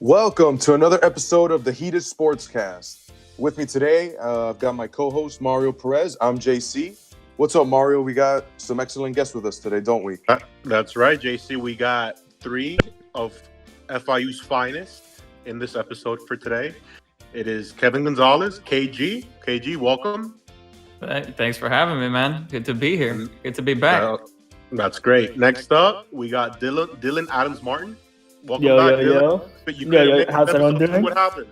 Welcome to another episode of the HEAT'D Sportscast. With me today, I've got my co-host Mario Perez. I'm JC. What's up, Mario? We got some excellent guests with us today, don't we? That's right, JC. We got three of FIU's finest in this episode for today. It is Kevin Gonzalez, KG. KG, welcome. Thanks for having me, man. Good to be here. Good to be back. That's great. Next up, we got Dylan Adams-Martin. Welcome back, Dylan. Yo. How's everyone doing? What happened?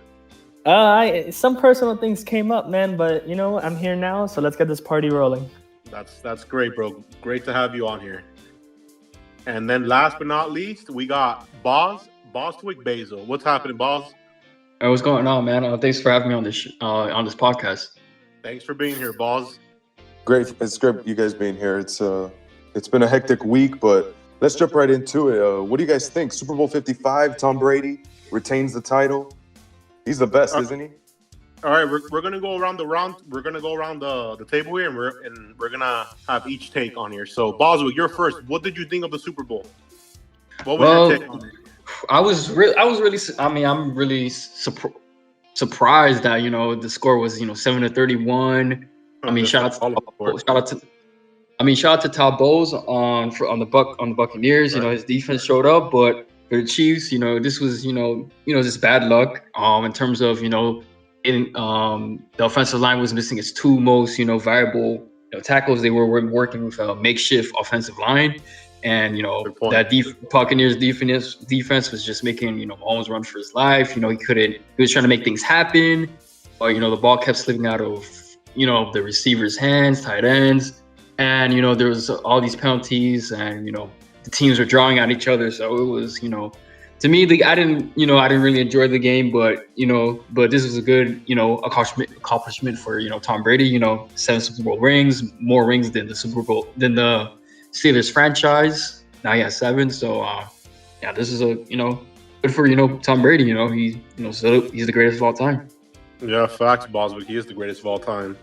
Some personal things came up, man, but you know, I'm here now, so let's get this party rolling. That's great, bro. Great to have you on here. And then last but not least, we got Boswick Basil. What's happening, Boz? Hey, what's going on, man? Thanks for having me on this podcast. Thanks for being here, Boz. Great. It's great you guys being here. It's been a hectic week, but let's jump right into it. What do you guys think? Super Bowl 55, Tom Brady retains the title. He's the best, isn't he? All right, we're gonna go around the round. We're gonna go around the table here, and we're gonna have each take on here. So, Boswell, you're first. What did you think of the Super Bowl? What was your take on it? I'm really surprised that the score was 7-31. Shout out to Tal Bowles on the Buccaneers. Right. His defense showed up, but for the Chiefs, this was just bad luck. In terms of the offensive line was missing its two most viable tackles. They were working with a makeshift offensive line, and Buccaneers defense was just making Mahomes run for his life. He was trying to make things happen, but the ball kept slipping out of the receivers' hands, tight ends. And, there was all these penalties and, the teams were drawing at each other. So it was, to me, I didn't really enjoy the game, but this was a good, accomplishment for, Tom Brady, 7 Super Bowl rings, more rings than the Steelers franchise. Now he has 7. So, this is good for, Tom Brady, he's the greatest of all time. Yeah, facts, Boswick. He is the greatest of all time.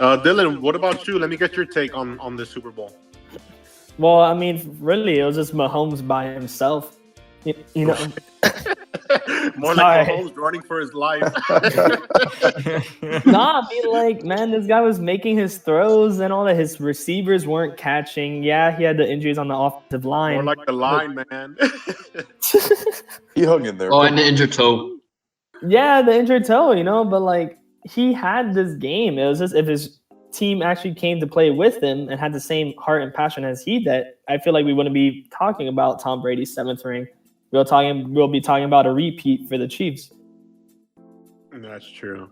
Dylan, what about you? Let me get your take on this Super Bowl. Well, I mean, really, it was just Mahomes by himself. More like Mahomes running for his life. Man, this guy was making his throws and all that. His receivers weren't catching. Yeah, he had the injuries on the offensive line. More like the line, man. He hung in there. Oh, and the injured toe. Yeah, the injured toe, but he had this game. It was just if his team actually came to play with him and had the same heart and passion as he did, I feel like we wouldn't be talking about Tom Brady's 7th ring. We'll be talking about a repeat for the Chiefs. That's true.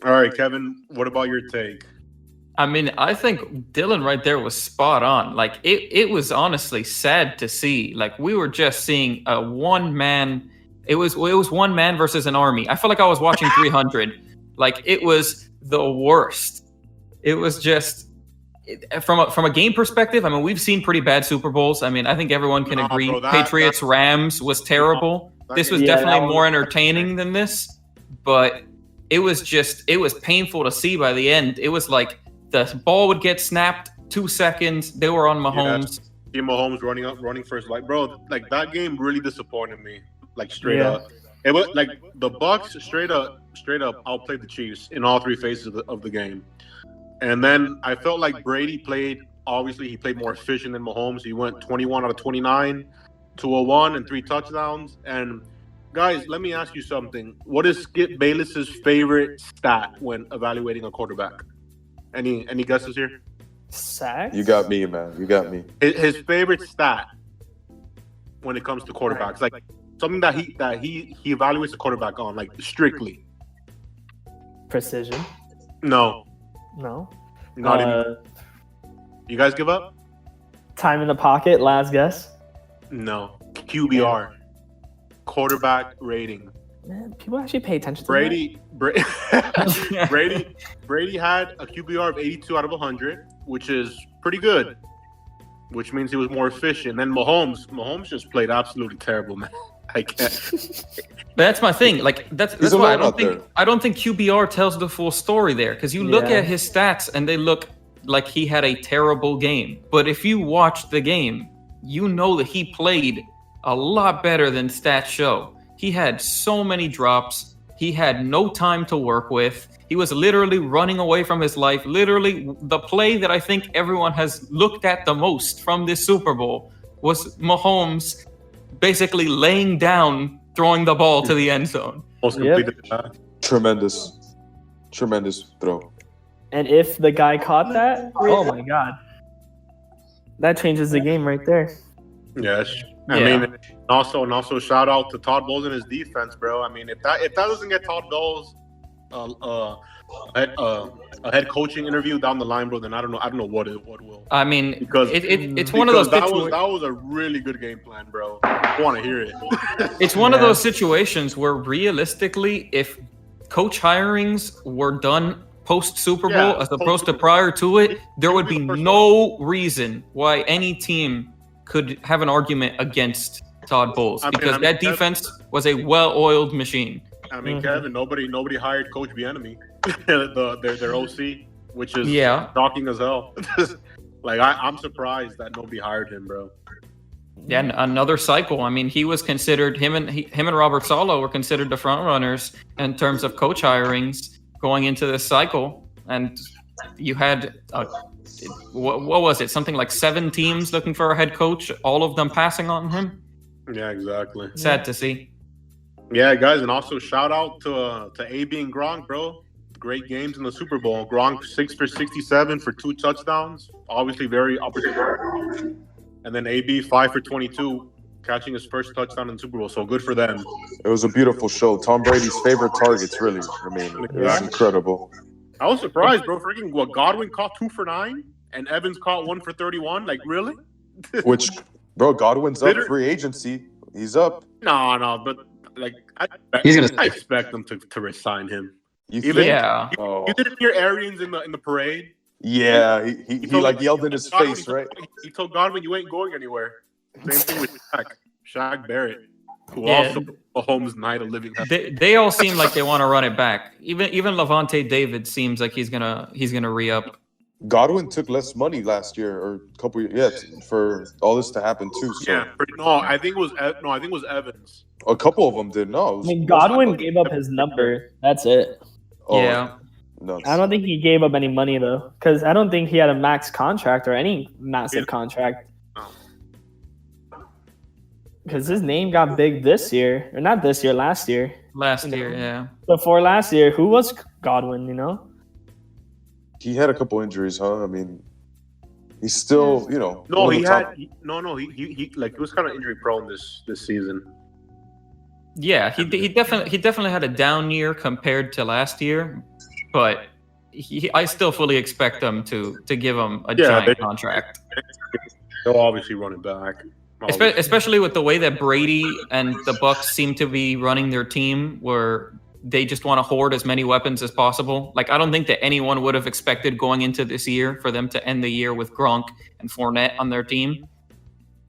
All right, Kevin, what about your take? I mean, I think Dylan right there was spot on. It was honestly sad to see. We were just seeing a one-man. It was one man versus an army. I felt like I was watching 300. It was the worst. It was just from a game perspective. I mean, we've seen pretty bad Super Bowls. I mean, I think everyone can agree. Bro, Patriots Rams was terrible. This was definitely more entertaining than this, but it was painful to see by the end. It was like the ball would get snapped 2 seconds. They were on Mahomes. Yeah, Mahomes running for his life, bro. That game really disappointed me. Straight up, it was the Bucs straight up outplayed the Chiefs in all 3 phases of the game. And then I felt like Brady played more efficient than Mahomes. He went 21 out of 29, 201 and 3 touchdowns. And guys, let me ask you something. What is Skip Bayless's favorite stat when evaluating a quarterback? Any guesses here? Sacks? You got me, man. You got me. His favorite stat when it comes to quarterbacks, something that he evaluates a quarterback on, strictly. Precision? No. Not even. You guys give up? Time in the pocket, last guess? No. QBR. Quarterback rating. Man, people actually pay attention to Brady had a QBR of 82 out of 100, which is pretty good, which means he was more efficient. Then Mahomes just played absolutely terrible, man. I can't. That's my thing. That's why I don't think QBR tells the full story there, because you look at his stats and they look like he had a terrible game. But if you watch the game, you know that he played a lot better than stats show. he had so many drops. He had no time to work with. He was literally running away from his life. Literally, the play that I think everyone has looked at the most from this Super Bowl was Mahomes basically laying down, throwing the ball to the end zone. Most completed. Tremendous throw. And if the guy caught that, oh my God, that changes the game right there. Yes. I mean, also shout out to Todd Bowles and his defense, bro. I mean, if that doesn't get Todd Bowles a head coaching interview down the line, bro, then I don't know what will. I mean, because it's one of those that was a really good game plan, bro. I want to hear it. It's one of those situations where realistically, if coach hirings were done post Super Bowl as opposed to prior to it, there would be no reason why any team could have an argument against Todd Bowles because that defense was a well-oiled machine. I mean, Kevin, nobody hired Coach Bieniemy, their OC, which is shocking as hell. Like I'm surprised that nobody hired him, bro. Yeah, and another cycle. I mean, he was considered him and Robert Saleh were considered the front runners in terms of coach hirings going into this cycle, and you had what was it? Something like 7 teams looking for a head coach, all of them passing on him. Yeah, exactly. Sad to see. Yeah, guys, and also shout out to AB and Gronk, bro. Great games in the Super Bowl. Gronk 6 for 67 for 2 touchdowns. Obviously, very opportune. And then AB 5 for 22, catching his first touchdown in the Super Bowl. So good for them. It was a beautiful show. Tom Brady's favorite targets, really. I mean, it was incredible. I was surprised, bro. Freaking Godwin caught 2 for 9, and Evans caught 1 for 31. Like, really? Which, bro, Godwin's up free agency. He's up. No, but like I expect them to resign him. You did it hear Arians in the parade? Yeah, he yelled in his face, right? He told Godwin, "You ain't going anywhere." Same thing with Shaq Barrett, who also Mahomes' night of living. They all seem like they want to run it back. Even Levante David seems like he's gonna re-up. Godwin took less money last year, or a couple years, for all this to happen too. So. Yeah, I think it was Evans. A couple of them did. No, I mean, Godwin gave up his number. That's it. Oh, yeah. Nuts. I don't think he gave up any money though, because I don't think he had a max contract or any massive contract. Because his name got big this year, or not this year, last year. Last year, yeah. Before last year, who was Godwin? You know. He had a couple injuries, huh? I mean, he's still, No, he was kind of injury prone this season. Yeah, he definitely had a down year compared to last year, but I still fully expect them to give him a giant contract. They'll obviously run it back. Especially with the way that Brady and the Bucs seem to be running their team, where they just want to hoard as many weapons as possible. Like, I don't think that anyone would have expected going into this year for them to end the year with Gronk and Fournette on their team.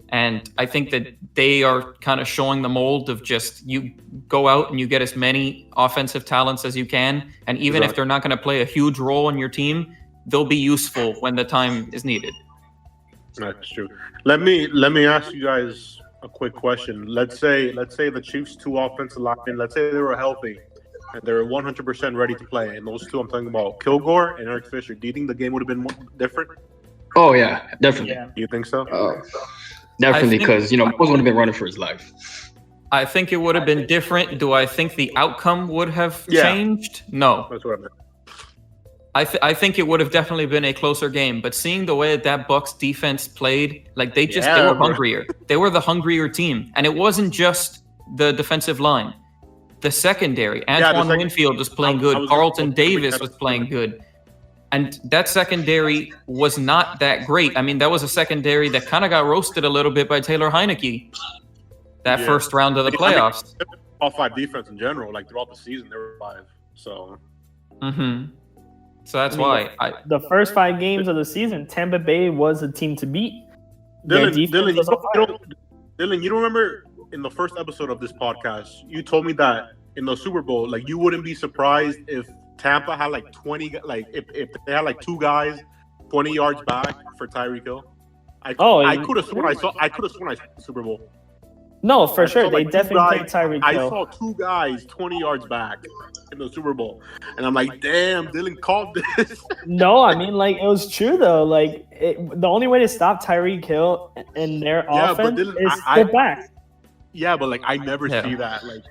And I think that they are kind of showing the mold of just you go out and you get as many offensive talents as you can. And even if they're not going to play a huge role in your team, they'll be useful when the time is needed. That's true. Let me ask you guys a quick question. Let's say the Chiefs' 2 offensive linemen, let's say they were healthy and they were 100% ready to play. And those 2, I'm talking about Kilgore and Eric Fisher. Do you think the game would have been different? Oh, yeah, definitely. Yeah. You think so? Definitely, because, Mahomes would have been running for his life. I think it would have been different. Do I think the outcome would have changed? No. That's what I meant. I think it would have definitely been a closer game, but seeing the way that Bucs defense played, like they were hungrier. They were the hungrier team, and it wasn't just the defensive line. The secondary, Antoine Winfield was playing good. Carlton Davis was playing good. And that secondary was not that great. I mean, that was a secondary that kind of got roasted a little bit by Taylor Heineke that first round of the playoffs. All 5 defense in general, like throughout the season, there were 5. So. So that's why the first 5 games of the season, Tampa Bay was a team to beat. Dylan, you don't remember in the first episode of this podcast, you told me that in the Super Bowl, like you wouldn't be surprised if Tampa had like 20, like if they had like 2 guys 20 yards back for Tyreek Hill. I could have sworn I saw the Super Bowl. No, for sure. saw, They like, definitely played Tyreek I Hill. saw two guys 20 yards back in the Super Bowl, and I'm like, damn, Dylan called this. No, I mean, like, it was true, though. Like, the only way to stop Tyreek Hill and their offense Dylan, is step back. Yeah, but like I never see that, like,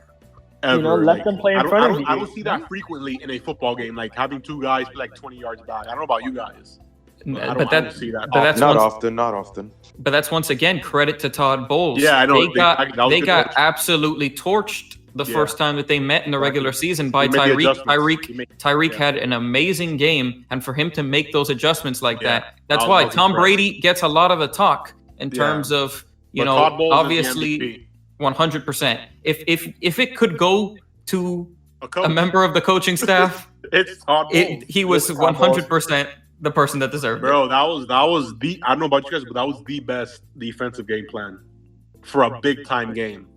ever. You know, let them play in front of you. I don't see that frequently in a football game, like having two guys be like 20 yards back. I don't know about you guys. I don't see that. But that's Not often. But that's once again credit to Todd Bowles. Yeah, I know. They got absolutely torched the first time that they met in the regular season by Tyreek. Tyreek had an amazing game, and for him to make those adjustments like that's why Tom Brady gets a lot of the talk in terms of, you know, obviously 100%. If it could go to a member of the coaching staff, it's Todd Bowles. He was 100% the person that deserved it. Bro, that was the, I don't know about you guys, but that was the best defensive game plan for a big time game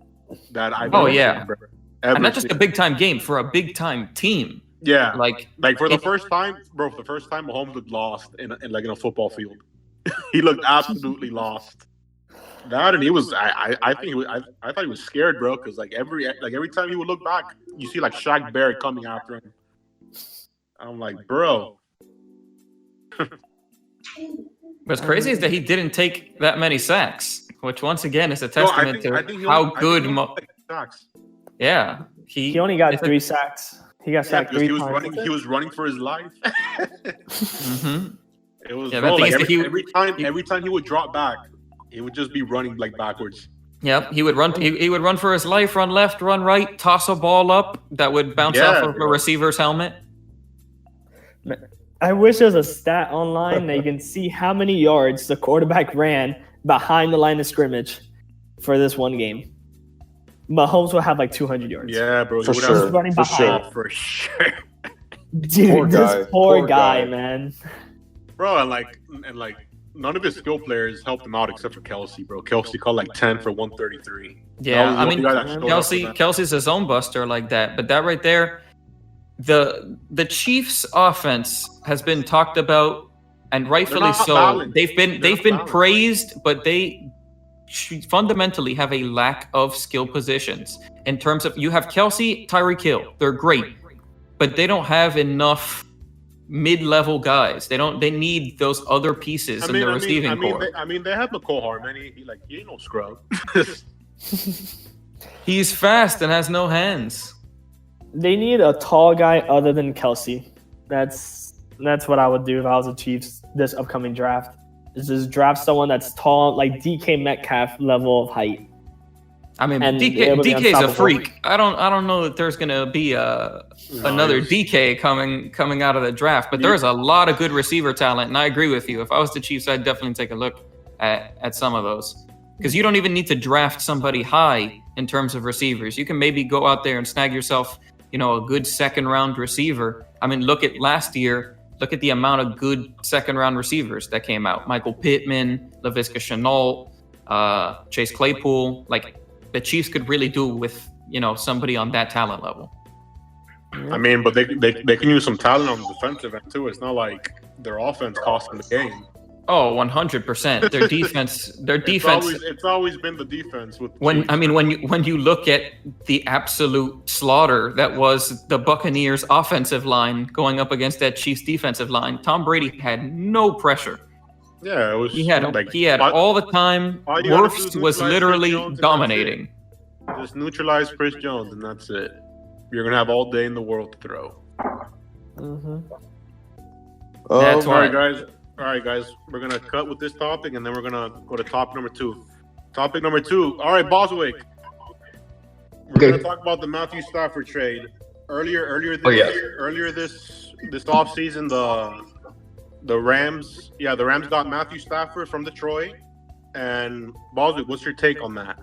that I've ever seen, bro. And not just a big time game, for a big time team. Yeah, like for the first time, bro. For the first time, Mahomes looked lost in a football field. He looked absolutely lost. That, and he was. I thought he was scared, bro. Because every time he would look back, you see like Shaq Barrett coming after him. I'm like, bro. What's crazy is that he didn't take that many sacks, which once again is a testament to how good. Yeah, he only got 3 sacks. He got sacked 3 times. He was running for his life. Mm-hmm. It was every time he would drop back, he would just be running like backwards. Yep, he would run. He would run for his life, run left, run right, toss a ball up that would bounce off of a receiver's helmet. I wish there was a stat online that you can see how many yards the quarterback ran behind the line of scrimmage for this one game. Mahomes will have like 200 yards. Yeah, bro. For sure. Running behind. For sure. Dude, this poor guy, man. Bro, and like none of his skill players helped him out except for Kelsey, bro. Kelsey caught like 10 for 133. Yeah, I mean, Kelsey's a zone buster like that. But that right there, the Chiefs' offense has been talked about, and rightfully so. Balanced. They've been praised, but they fundamentally have a lack of skill positions. In terms of, you have Kelsey, Tyreek Hill, they're great, but they don't have enough mid-level guys. They need those other pieces in the receiving core. They have McCole Hardman. He ain't no scrub. He's fast and has no hands. They need a tall guy other than Kelsey. That's what I would do if I was the Chiefs this upcoming draft. Is just draft someone that's tall, like DK Metcalf level of height. I mean, DK's a freak. I don't know that there's gonna be another DK coming out of the draft, but there's a lot of good receiver talent, and I agree with you. If I was the Chiefs, I'd definitely take a look at some of those, because you don't even need to draft somebody high in terms of receivers. You can maybe go out there and snag yourself, a good second round receiver. I mean, look at last year. Look at the amount of good second-round receivers that came out. Michael Pittman, Laviska Shenault, Chase Claypool. Like, the Chiefs could really do with, somebody on that talent level. I mean, but they can use some talent on the defensive end, too. It's not like their offense cost them the game. Oh, 100%. Their defense. It's always been the defense. When you look at the absolute slaughter that was the Buccaneers' offensive line going up against that Chiefs' defensive line, Tom Brady had no pressure. Yeah, it was. He had all the time. Wirfs was literally dominating. Just neutralize Chris Jones, and that's it. You're gonna have all day in the world to throw. Mm-hmm. That's why, guys. All right, guys, we're going to cut with this topic, and then we're going to go to topic number 2. Topic number 2. All right, Boswick. We're going to talk about the Matthew Stafford trade. Earlier this offseason, the Rams got Matthew Stafford from Detroit. And Boswick, what's your take on that?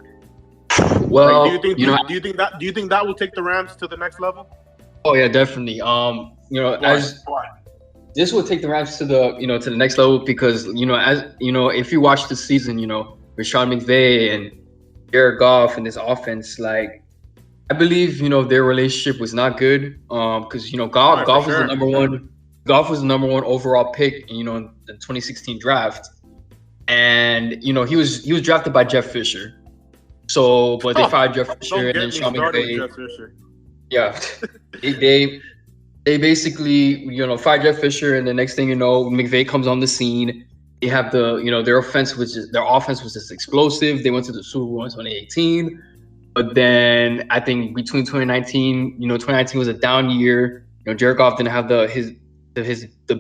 Well, do you think that will take the Rams to the next level? Oh yeah, definitely. This will take the Rams to the next level because, if you watch the season, with Sean McVay and Jared Goff and this offense, I believe, their relationship was not good. Because, Goff was the number one overall pick, in the 2016 draft. And, he was drafted by Jeff Fisher. So, but they fired Jeff Fisher Don't and get then me Sean started McVay. with Jeff Fisher. Yeah, they basically fired Jeff Fisher, and the next thing you know, McVay comes on the scene. They have their offense was just explosive. They went to the Super Bowl in 2018, but then I think between 2019, 2019 was a down year. Jared Goff didn't have the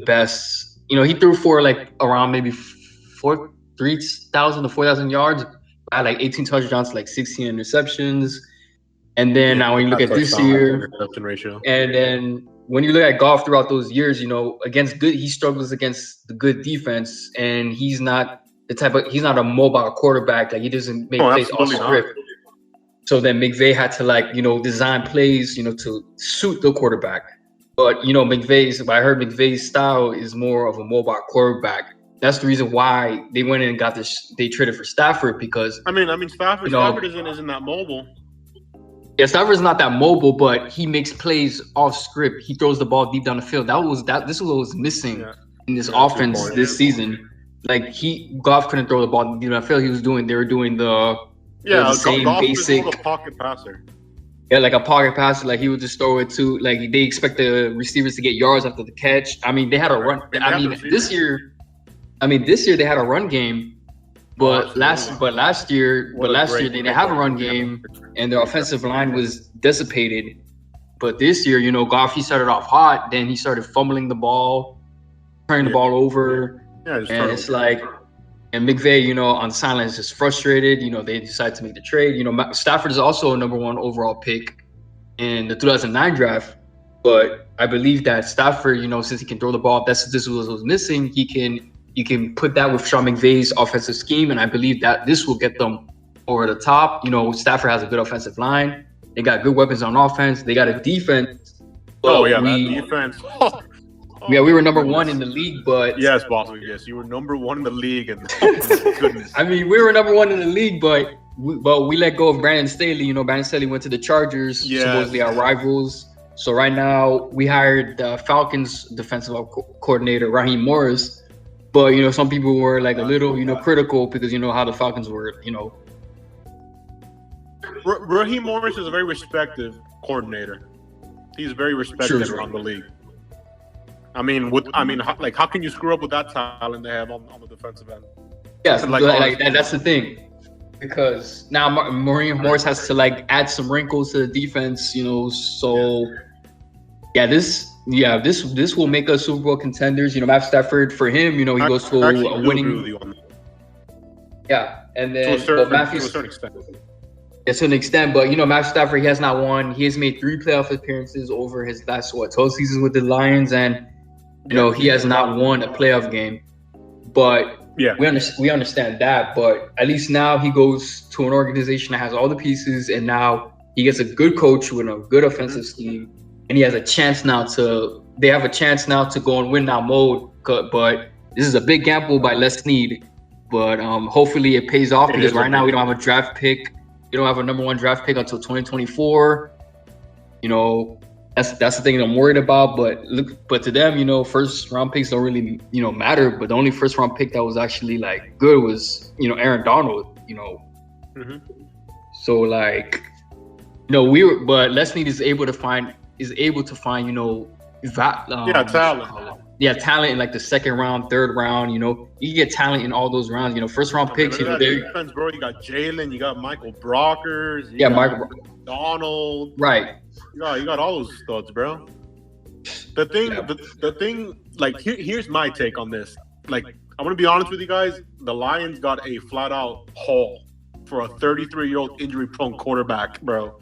best. He threw for like around maybe 3,000 to 4,000 yards, had like 18 touchdowns, like 16 interceptions. And then now when you look at this year, and then when you look at Goff throughout those years, he struggles against the good defense, and he's not he's not a mobile quarterback. Like, he doesn't make plays off script. So then McVay had to design plays, to suit the quarterback. But I heard McVay's style is more of a mobile quarterback. That's the reason why they went in and got this. They traded for Stafford because Stafford isn't that mobile. Yeah, Stafford's not that mobile, but he makes plays off script. He throws the ball deep down the field. This was what was missing in this offense this season. Like, Goff couldn't throw the ball deep down the field. They were doing the same Goff basic was a pocket passer. Yeah, like a pocket passer. Like, he would just throw it to, like, they expect the receivers to get yards after the catch. I mean, they had a run. This year they had a run game. But last year they didn't have a run game, and their offensive line was dissipated. But this year, Goff, he started off hot, then he started fumbling the ball, turning the ball over, and it's like, and McVay, on silence, just frustrated. They decided to make the trade. Stafford is also a number 1 overall pick in the 2009 draft, but I believe that Stafford, since he can throw the ball, this was what was missing. You can put that with Sean McVay's offensive scheme, and I believe that this will get them over the top. Stafford has a good offensive line. They got good weapons on offense. They got a defense. That defense. We were number 1 in the league, but yes, boss. Yes, you were number 1 in the league, and goodness. I mean, we were number 1 in the league, but we let go of Brandon Staley. Brandon Staley went to the Chargers, supposedly our rivals. So right now we hired the Falcons defensive coordinator Raheem Morris. But, some people were like a little, critical because how the Falcons were, Raheem Morris is a very respected coordinator. He's very respected around the league. How can you screw up with that talent they have on the defensive end? Yes, that's the thing. Because now Raheem Morris has to add some wrinkles to the defense, so this will make us Super Bowl contenders. Matt Stafford, for him, he goes to a winning. Yeah, and then to a certain extent. To an extent, but Matt Stafford, he has not won. He has made 3 playoff appearances over his last 12 seasons with the Lions, and he has not won a playoff game. But we understand that. But at least now he goes to an organization that has all the pieces, and now he gets a good coach with a good offensive scheme. And he has a chance now to go and win now mode. But this is a big gamble by Les Snead. But hopefully it pays off, because right now we don't have a draft pick. We don't have a number 1 draft pick until 2024. That's the thing that I'm worried about. But to them, first round picks don't really matter. But the only first round pick that was actually good was Aaron Donald. So but Les Snead is able to find talent. Talent in the second round, third round. You get talent in all those rounds. First round picks. Defense, bro. You got Jalen. You got Michael Brockers. Michael Donald. Right. You got all those studs, bro. The thing. Here's my take on this. I'm gonna be honest with you guys. The Lions got a flat out haul for a 33-year-old injury-prone quarterback, bro.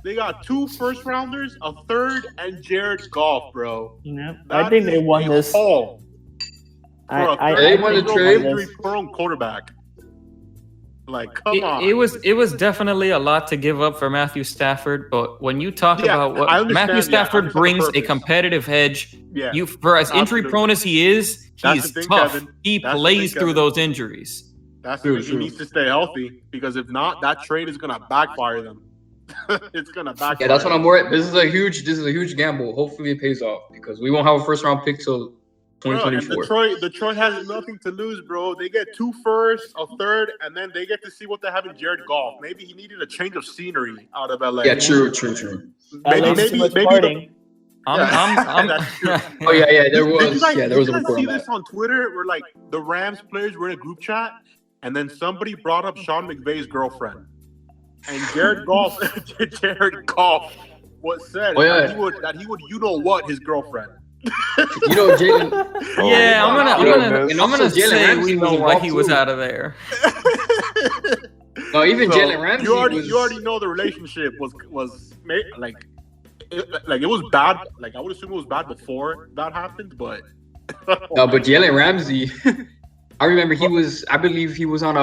They got 2 first rounders, a third, and Jared Goff, bro. Yeah, I think they won this. They won the trade. Injury-prone quarterback. Come on. It was definitely a lot to give up for Matthew Stafford, but when you talk about what Matthew Stafford brings a competitive edge, for as injury prone as he is, he's tough. Kevin. He plays through those injuries. That's the thing. He needs to stay healthy, because if not, that trade is gonna backfire them. It's gonna backfire. Yeah, that's what I'm worried. This is a huge gamble. Hopefully it pays off, because we won't have a first round pick till 2024. And Detroit has nothing to lose, bro. They get 2 firsts, a third, and then they get to see what they have in Jared Goff. Maybe he needed a change of scenery out of LA. Yeah, true. Maybe I'm Oh yeah, there was. Did you guys, There was a did you guys report see on this that. on Twitter where like the Rams players were in a group chat, and then somebody brought up Sean McVay's girlfriend, and Jared Goff was said that he would you know what his girlfriend. You know, Jalen. yeah, I'm gonna Jalen say Ramsey we was know why involved he was too. out of there. No, even So, Jalen Ramsey. You already know the relationship was like it was bad. Like I would assume it was bad before that happened, but No, but Jalen Ramsey. I remember I believe he was on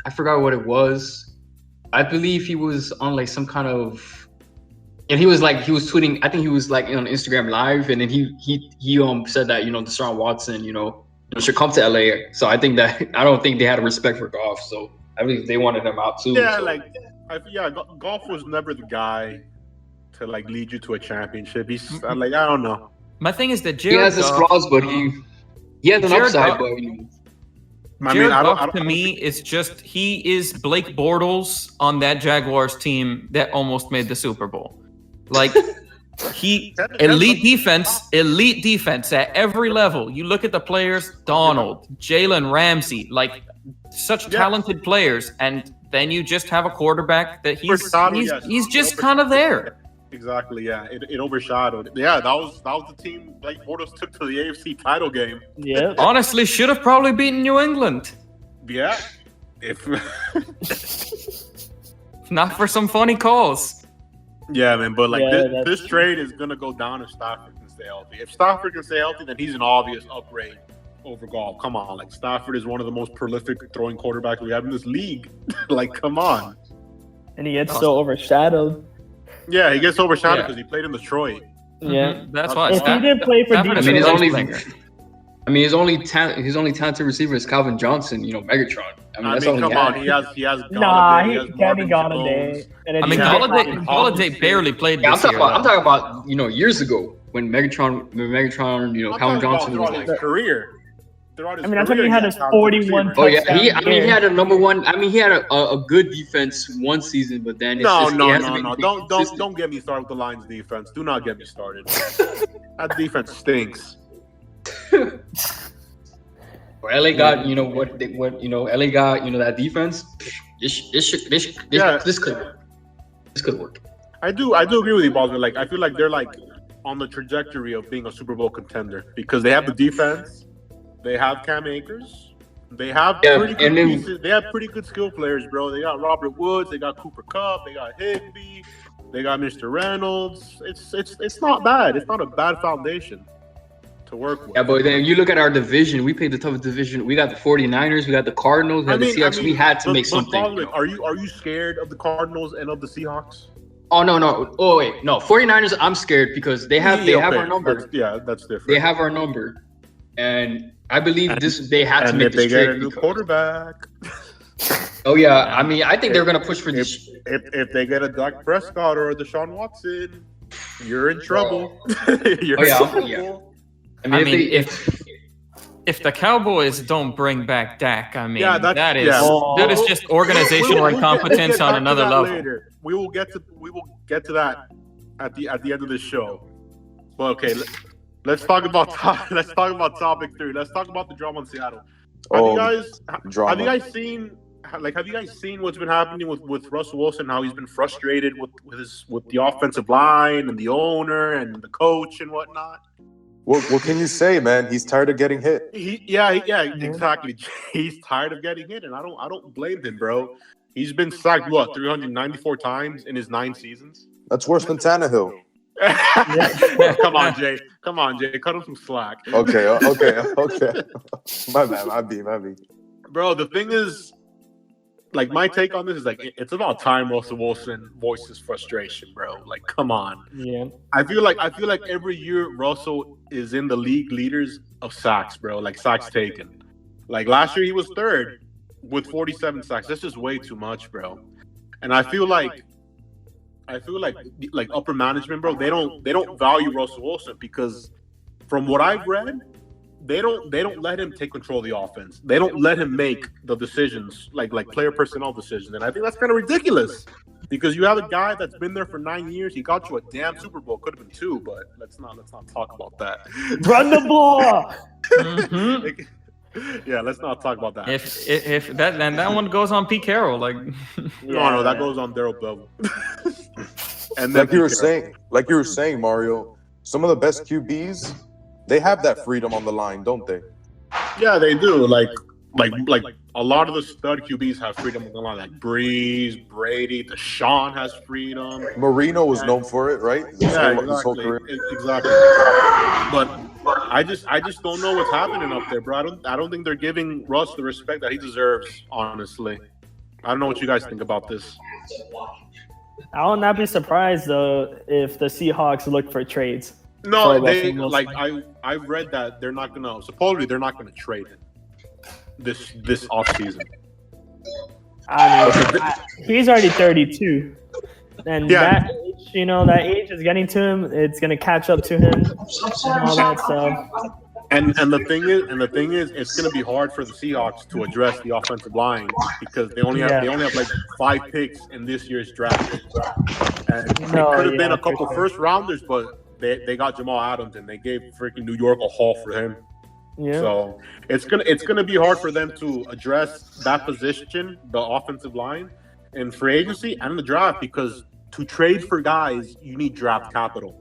I forgot what it was. I believe he was on like some kind of. And he was tweeting. I think he was like on Instagram Live, and then he said that Deshaun Watson should come to LA. So I don't think they had a respect for Goff. So I believe they wanted him out too. yeah, so. Goff was never the guy to like lead you to a championship. He's like I don't know. My thing is that He Jared has his Goff, flaws, but he has an Jared upside. Goff- But Jared I Goff don't to me is just he is Blake Bortles on that Jaguars team that almost made the Super Bowl. Like elite defense at every level. You look at the players, Donald, Jalen Ramsey, like such talented players, and then you just have a quarterback that he's just kind of there. Exactly. Yeah, it overshadowed. Yeah, that was the team Blake Bortles took to the AFC title game. Yeah. Honestly, should have probably beaten New England. Yeah, if Not for some funny calls. yeah, man. But like Yeah, this trade is gonna go down if Stafford can stay healthy. If Stafford can stay healthy, then he's an obvious upgrade over Goff. Come on, like Stafford is one of the most prolific throwing quarterbacks we have in this league. Like, come on. And he gets so overshadowed. Yeah, he gets overshadowed Yeah. because he played in Detroit. Yeah. Mhm, that's why. If he didn't play for Stafford is Detroit, a I mean, nice player. his only talented receiver is Calvin Johnson. Megatron. That's all come he on, had. he has nah, Galladay, he he has Kenny Marvin Galladay. Jones. And then I mean, he had Galladay barely played Yeah, I'm this talking year. about. I'm though. talking about years ago when Megatron, I'm Calvin talking Johnson about was throughout like. his career. Throughout his I mean, I think career, he had he his talented 41 receivers. Oh yeah, touchdown he year. had a number one. I mean, he had a good defense one season, but then it hasn't been consistent. Don't get me started with the Lions defense. Do not get me started. That defense stinks. Well, LA got LA got that defense. This could work. I do agree with you, Baldwin. Like I feel like they're like on the trajectory of being a Super Bowl contender because they have the defense, they have Cam Akers, they have pretty good pieces. They have pretty good skill players, bro. They got Robert Woods, they got Cooper Kupp, they got Higbee, they got Mr. Reynolds. It's not bad. It's not a bad foundation to work with. Yeah, but then you look at our division. We played the toughest division. We got the 49ers, we got the Cardinals, we got the Seahawks. We had to make something. Baldwin, are you scared of the Cardinals and of the Seahawks? Oh no! Oh wait, no. 49ers, I'm scared because they have our number. That's different. They have our number, and I believe they had to make this trade. And if they get a new quarterback. Oh yeah, I mean, I think they're gonna push for this. If they get a Dak Prescott or a Deshaun Watson, you're in trouble. You're yeah. I mean, if the Cowboys don't bring back Dak, I mean, that is just organizational incompetence on another level. Later. We will get to that at the end of this show. But okay, let's talk about topic 3. Let's talk about the drama in Seattle. Have you guys seen what's been happening with Russell Wilson? How he's been frustrated with the offensive line and the owner and the coach and whatnot. What can you say, man? He's tired of getting hit. Exactly. He's tired of getting hit, and I don't blame him, bro. He's been sacked 394 times in his 9 seasons. That's worse than Tannehill. Come on, Jay. Cut him some slack. Okay. My bad. Bro, the thing is, like, my take on this is like it's about time Russell Wilson voices frustration, bro. Like, come on. Yeah. I feel like every year Russell is in the league leaders of sacks, bro. Like sacks taken. Like last year he was 3rd with 47 sacks. That's just way too much, bro. And I feel like upper management, bro, they don't value Russell Wilson because from what I've read, they don't let him take control of the offense. They don't let him make the decisions, like player personnel decisions. And I think that's kind of ridiculous because you have a guy that's been there for 9 years. He got you a damn Super Bowl. Could have been 2, but let's not talk about that. Run the ball. Yeah, let's not talk about that. If that one goes on Pete Carroll, like no, that goes on Daryl Bell. And like you were saying, Mario, some of the best QBs, they have that freedom on the line, don't they? Yeah, they do. Like a lot of the stud QBs have freedom on the line. Like Breeze, Brady, Deshaun has freedom. Marino was known for it, right? His whole career. Exactly. But I just don't know what's happening up there, bro. I don't think they're giving Russ the respect that he deserves. Honestly, I don't know what you guys think about this. I will not be surprised though if the Seahawks look for trades. No, I've read that they're not gonna trade him this offseason. I mean, he's already 32, and that age is getting to him. It's gonna catch up to him and all that stuff. And the thing is, it's gonna be hard for the Seahawks to address the offensive line because they only have like 5 picks in this year's draft. And it could have been a couple first rounders, but they got Jamal Adams and they gave freaking New York a haul for him. Yeah. So it's gonna be hard for them to address that position, the offensive line, in free agency and in the draft because to trade for guys, you need draft capital.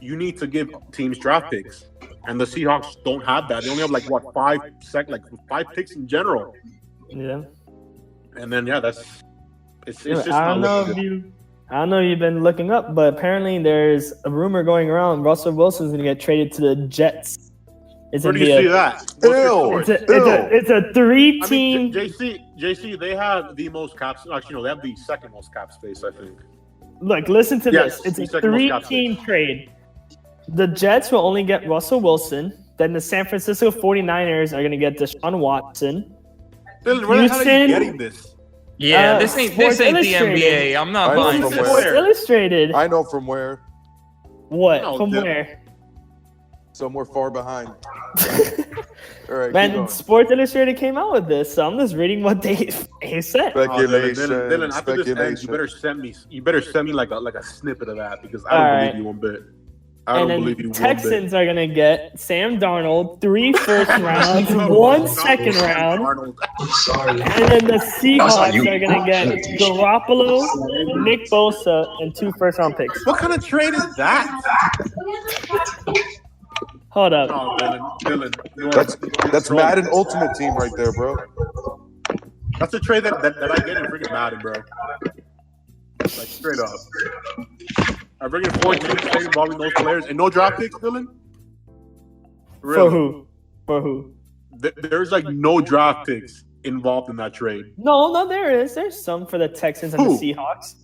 You need to give teams draft picks, and the Seahawks don't have that. They only have 5 picks in general. Yeah. And then it's just. I don't know if you've been looking up, but apparently there's a rumor going around. Russell Wilson's going to get traded to the Jets. Where do you see that? It's a 3-team. I mean, JC, they have the most caps. Actually, no, they have the second most cap space, I think. Look, listen to this. It's a 3-team trade. The Jets will only get Russell Wilson. Then the San Francisco 49ers are going to get Deshaun Watson. Dylan, where the hell are you getting this? Yeah, this ain't the NBA. I'm not buying this. Sports Illustrated. I know from where. What? From where? Somewhere far behind. All right, man, Sports Illustrated came out with this, so I'm just reading what they said. Speculation. Dylan, after this ends, you better send me like a snippet of that because I don't believe you one bit. I don't believe you one bit. Texans are gonna get Sam Darnold, 3 first rounds, 1 second round. I'm sorry. And then the Seahawks are gonna get Garoppolo, Nick Bosa, and 2 first round picks. What kind of trade is that? Hold up. Oh, Dylan. That's Madden Ultimate Team right there, bro. That's a trade that I get in freaking Madden, bro. Like straight up. I bring in 4 teams trade involving those players and no draft picks, Dylan. Really? For who? There's no draft picks involved in that trade. No, there is. There's some for the Texans and the Seahawks.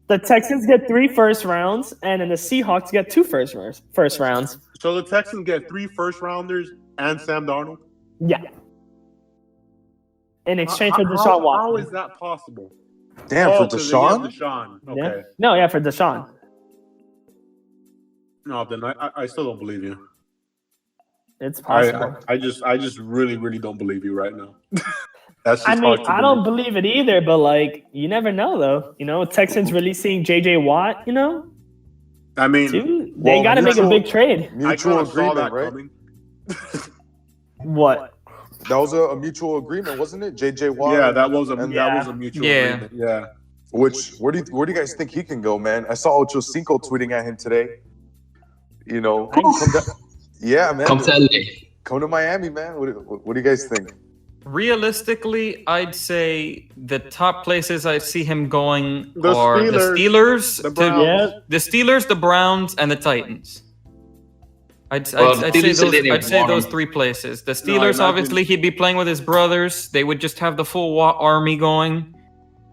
The Texans get 3 first rounds, and then the Seahawks get 2 first rounds. So the Texans get 3 first rounders and Sam Darnold? Yeah. In exchange for Deshaun Watson. How is that possible? Damn, for Deshaun? Deshaun. Okay. Yeah. No, for Deshaun. No, then I still don't believe you. It's possible. I just really, really don't believe you right now. That's just I don't believe it either, but you never know though. Texans releasing JJ Watt, I mean, dude, they got to make a big trade. Mutual agreement, right? What? That was a mutual agreement, wasn't it? JJ Watt. Yeah, that was a mutual agreement. Yeah. Which where do you guys think he can go, man? I saw Ocho Cinco tweeting at him today. Yeah, man. Come to LA. Come to Miami, man. What do you guys think? Realistically, I'd say the top places I see him going are the Steelers, the Steelers, the Browns, and the Titans. I'd say those 3 places. The Steelers, obviously, he'd be playing with his brothers. They would just have the full army going,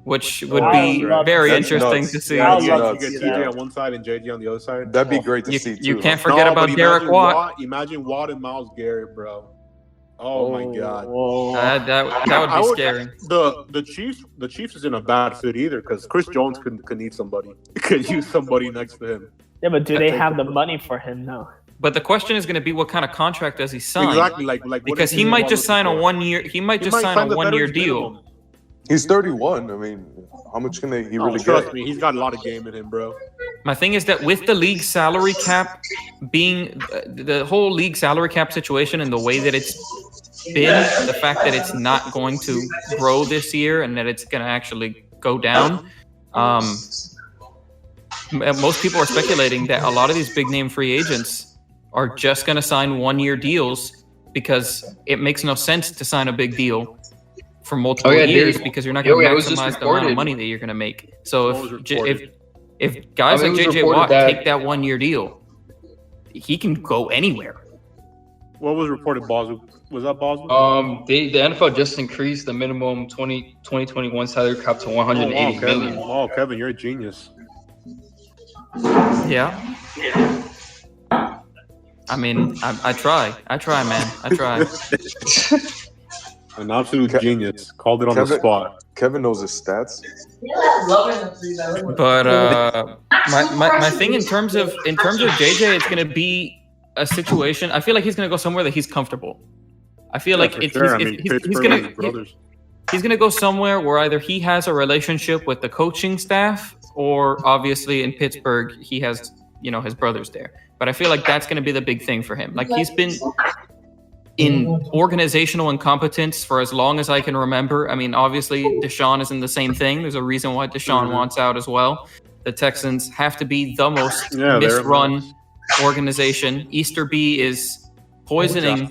which would be very interesting to see. You get TJ on one side and JJ on the other side. That'd be great to see, too. You can't forget about Derek Watt. Imagine Watt and Myles Garrett, bro. Oh my God, that would be scary. The Chiefs is in a bad fit either because Chris Jones could need somebody. Could use somebody next to him. Yeah, but do they have the money for him now? But the question is going to be, what kind of contract does he sign? Exactly, like because he might just sign a 1 year. He might just sign a 1 year deal. Minimum. He's 31. I mean, how much can he really trust get? me, he's got a lot of game in him, bro. My thing is that with the league salary cap being the whole league salary cap situation and the way that it's been, the fact that it's not going to grow this year and that it's going to actually go down. Most people are speculating that a lot of these big name free agents are just going to sign 1 year deals because it makes no sense to sign a big deal for multiple years because you're not going to maximize the amount of money that you're going to make. So if guys like JJ Watt take that 1 year deal, he can go anywhere. What was reported, Boswell? Was that Boswell? The NFL just increased the minimum 2021 salary cap to 180 million. Oh, Kevin, you're a genius. Yeah. I mean, I try, man. I try. An absolute genius. Called it on the spot. Kevin knows his stats. But my thing in terms of JJ, it's going to be a situation. I feel like he's going to go somewhere that he's comfortable. I feel like he's going to go somewhere where either he has a relationship with the coaching staff, or obviously in Pittsburgh he has his brothers there. But I feel like that's going to be the big thing for him. Like, he's been in organizational incompetence for as long as I can remember. I mean, obviously Deshaun is in the same thing. There's a reason why Deshaun wants out as well. The Texans have to be the most misrun organization. Easterby is poisoning.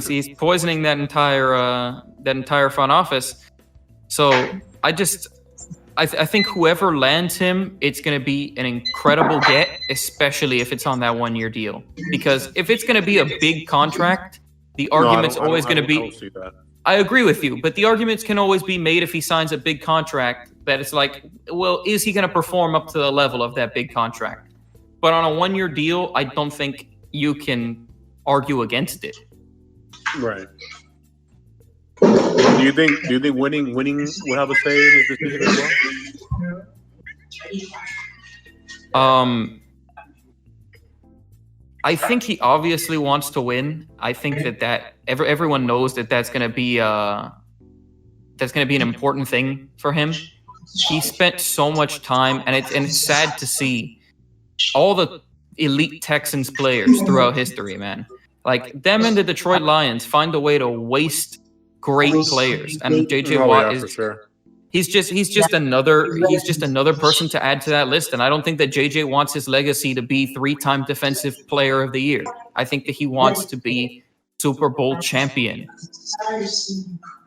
He's poisoning that entire front office. So I think whoever lands him, it's going to be an incredible get, especially if it's on that 1 year deal. Because if it's going to be a big contract, the argument's always going to be. I agree with you, but the arguments can always be made if he signs a big contract that it's like, well, is he going to perform up to the level of that big contract? But on a 1 year deal, I don't think you can argue against it. Right. Do you think winning will have a say in his decision as well? I think he obviously wants to win. I think that everyone knows that's going to be an important thing for him. He spent so much time, and it's sad to see all the elite Texans players throughout history, man. Like, them and the Detroit Lions find a way to waste great players, and JJ Watt is he's just another person to add to that list. And I don't think that JJ wants his legacy to be 3-time defensive player of the year. I think that he wants to be Super Bowl champion.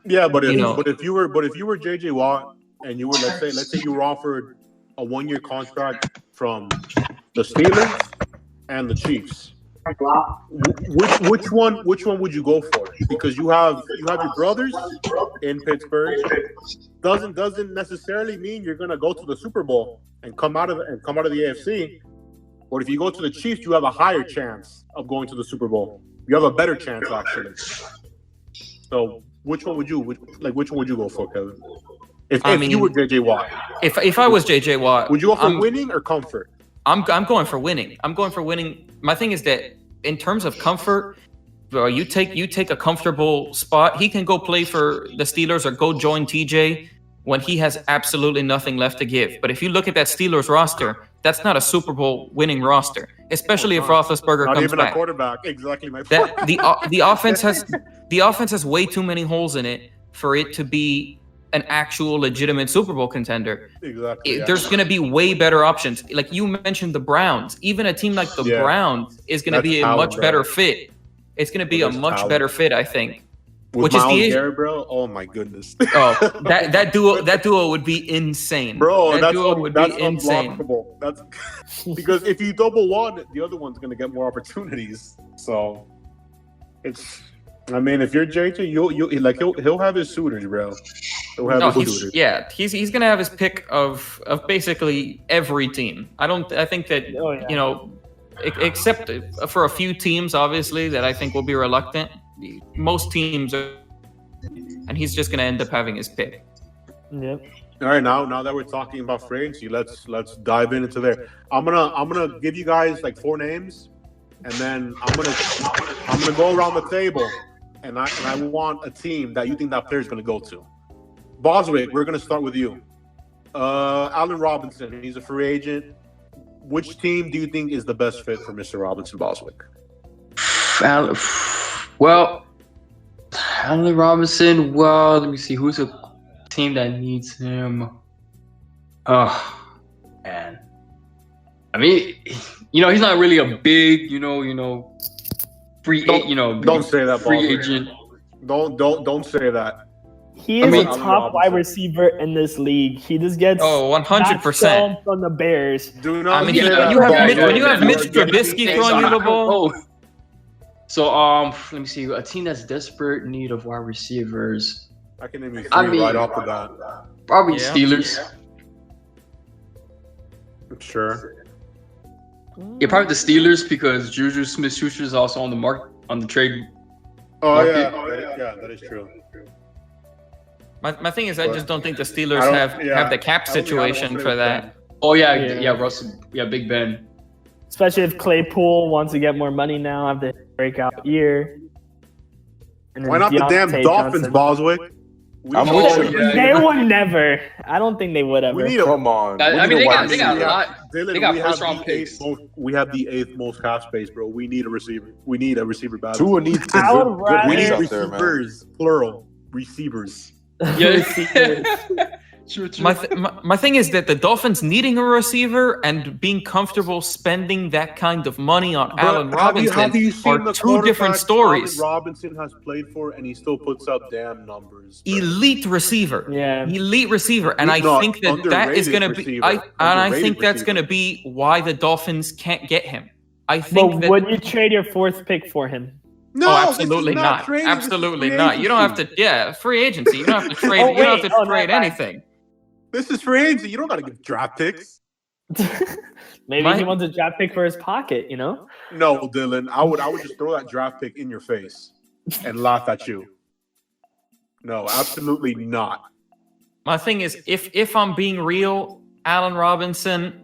Yeah, but if you were JJ Watt and you were let's say you were offered a 1 year contract from the Steelers and the Chiefs, which one would you go for? Because you have your brothers in Pittsburgh. Doesn't necessarily mean you're gonna go to the Super Bowl and come out of the AFC. Or if you go to the Chiefs, you have a higher chance of going to the Super Bowl. You have a better chance, actually. So which one would you go for, Kevin? If you were JJ Watt. If I was JJ Watt, would you go for winning or comfort? I'm going for winning. My thing is that in terms of comfort, you take a comfortable spot. He can go play for the Steelers or go join TJ when he has absolutely nothing left to give. But if you look at that Steelers roster, that's not a Super Bowl winning roster, especially if Roethlisberger comes back. Not even a quarterback. Exactly my point. The offense has way too many holes in it for it to be an actual legitimate Super Bowl contender. Exactly. There's going to be way better options. Like you mentioned, the Browns. Even a team like the Browns is going to be a much better fit. It's going to be a much better fit, I think. With Myles Garrett, bro. Oh my goodness. that duo would be insane. Bro, that duo would be insane. That's because if you double one, the other one's going to get more opportunities. So it's. I mean, if you're JJ, he'll have his suitors, bro. He's gonna have his pick of basically every team. I think that except for a few teams, obviously, that I think will be reluctant. Most teams are, and he's just gonna end up having his pick. Yep. All right, now that we're talking about free agency, let's dive into there. I'm gonna give you guys like 4 names and then I'm gonna go around the table, and I want a team that you think that player is gonna go to. Boswick, we're gonna start with you. Allen Robinson, he's a free agent. Which team do you think is the best fit for Mr. Robinson Boswick? Well, Allen Robinson. Well, let me see. Who's a team that needs him? Oh, man. I mean, he's not really a big, free agent. Don't say that, free Boswick. agent. Don't say that. He is a Allen top wide Robinson. receiver in this league. He just gets 100%. from the Bears. Do not I mean, say when that, you have Boswick. when you have Mitch Trubisky throwing you the ball, So let me see. A team that's desperate in need of wide receivers. I can name you I three mean- right off the bat. Probably Yeah. Steelers. Sure. Yeah, probably the Steelers because Juju Smith-Schuster is also on the trade. Oh Market. yeah, that is true. my thing is, I just don't think the Steelers I don't- have yeah, the cap I don't think situation I for don't that. Oh yeah, Yeah. yeah, Russell, yeah, Big Ben. Especially if Claypool wants to get more money now after the breakout year. And then Why not the damn Deontay Dolphins, Johnson. Boswick? We I'm need- with you. They would never. I don't think they would ever. We need a Come on. I We mean, need a they wide got a receiver. lot. Dylan, They got we have first-round the picks. we have the 8th most cap space, bro. We need a receiver. We need a receiver battle. Tua needs good, I would good rather- We wings need out there, man. receivers, plural. Receivers. Receivers. True. My thing is that the Dolphins needing a receiver and being comfortable spending that kind of money on Allen But have you Robinson seen are the two different quarterbacks stories. Allen Robinson has played for, and he still puts up damn numbers. Elite receiver, Yeah. elite receiver, and I No, think that is underrated going to be. receiver. I Underrated think that's receiver. going to be why the Dolphins can't get him. I But think that. would you trade your 4th pick for him? No, Oh, this is absolutely not. trading, this is Absolutely free not. You don't have agency. to. Yeah, free agency. You don't have to trade. Oh, you don't have wait. to Oh, trade never mind. anything. This is free agency. You don't got to give draft picks. Maybe My- he wants a draft pick for his pocket, No, Dylan. I would just throw that draft pick in your face and laugh at you. No, absolutely not. My thing is, if I'm being real, Allen Robinson,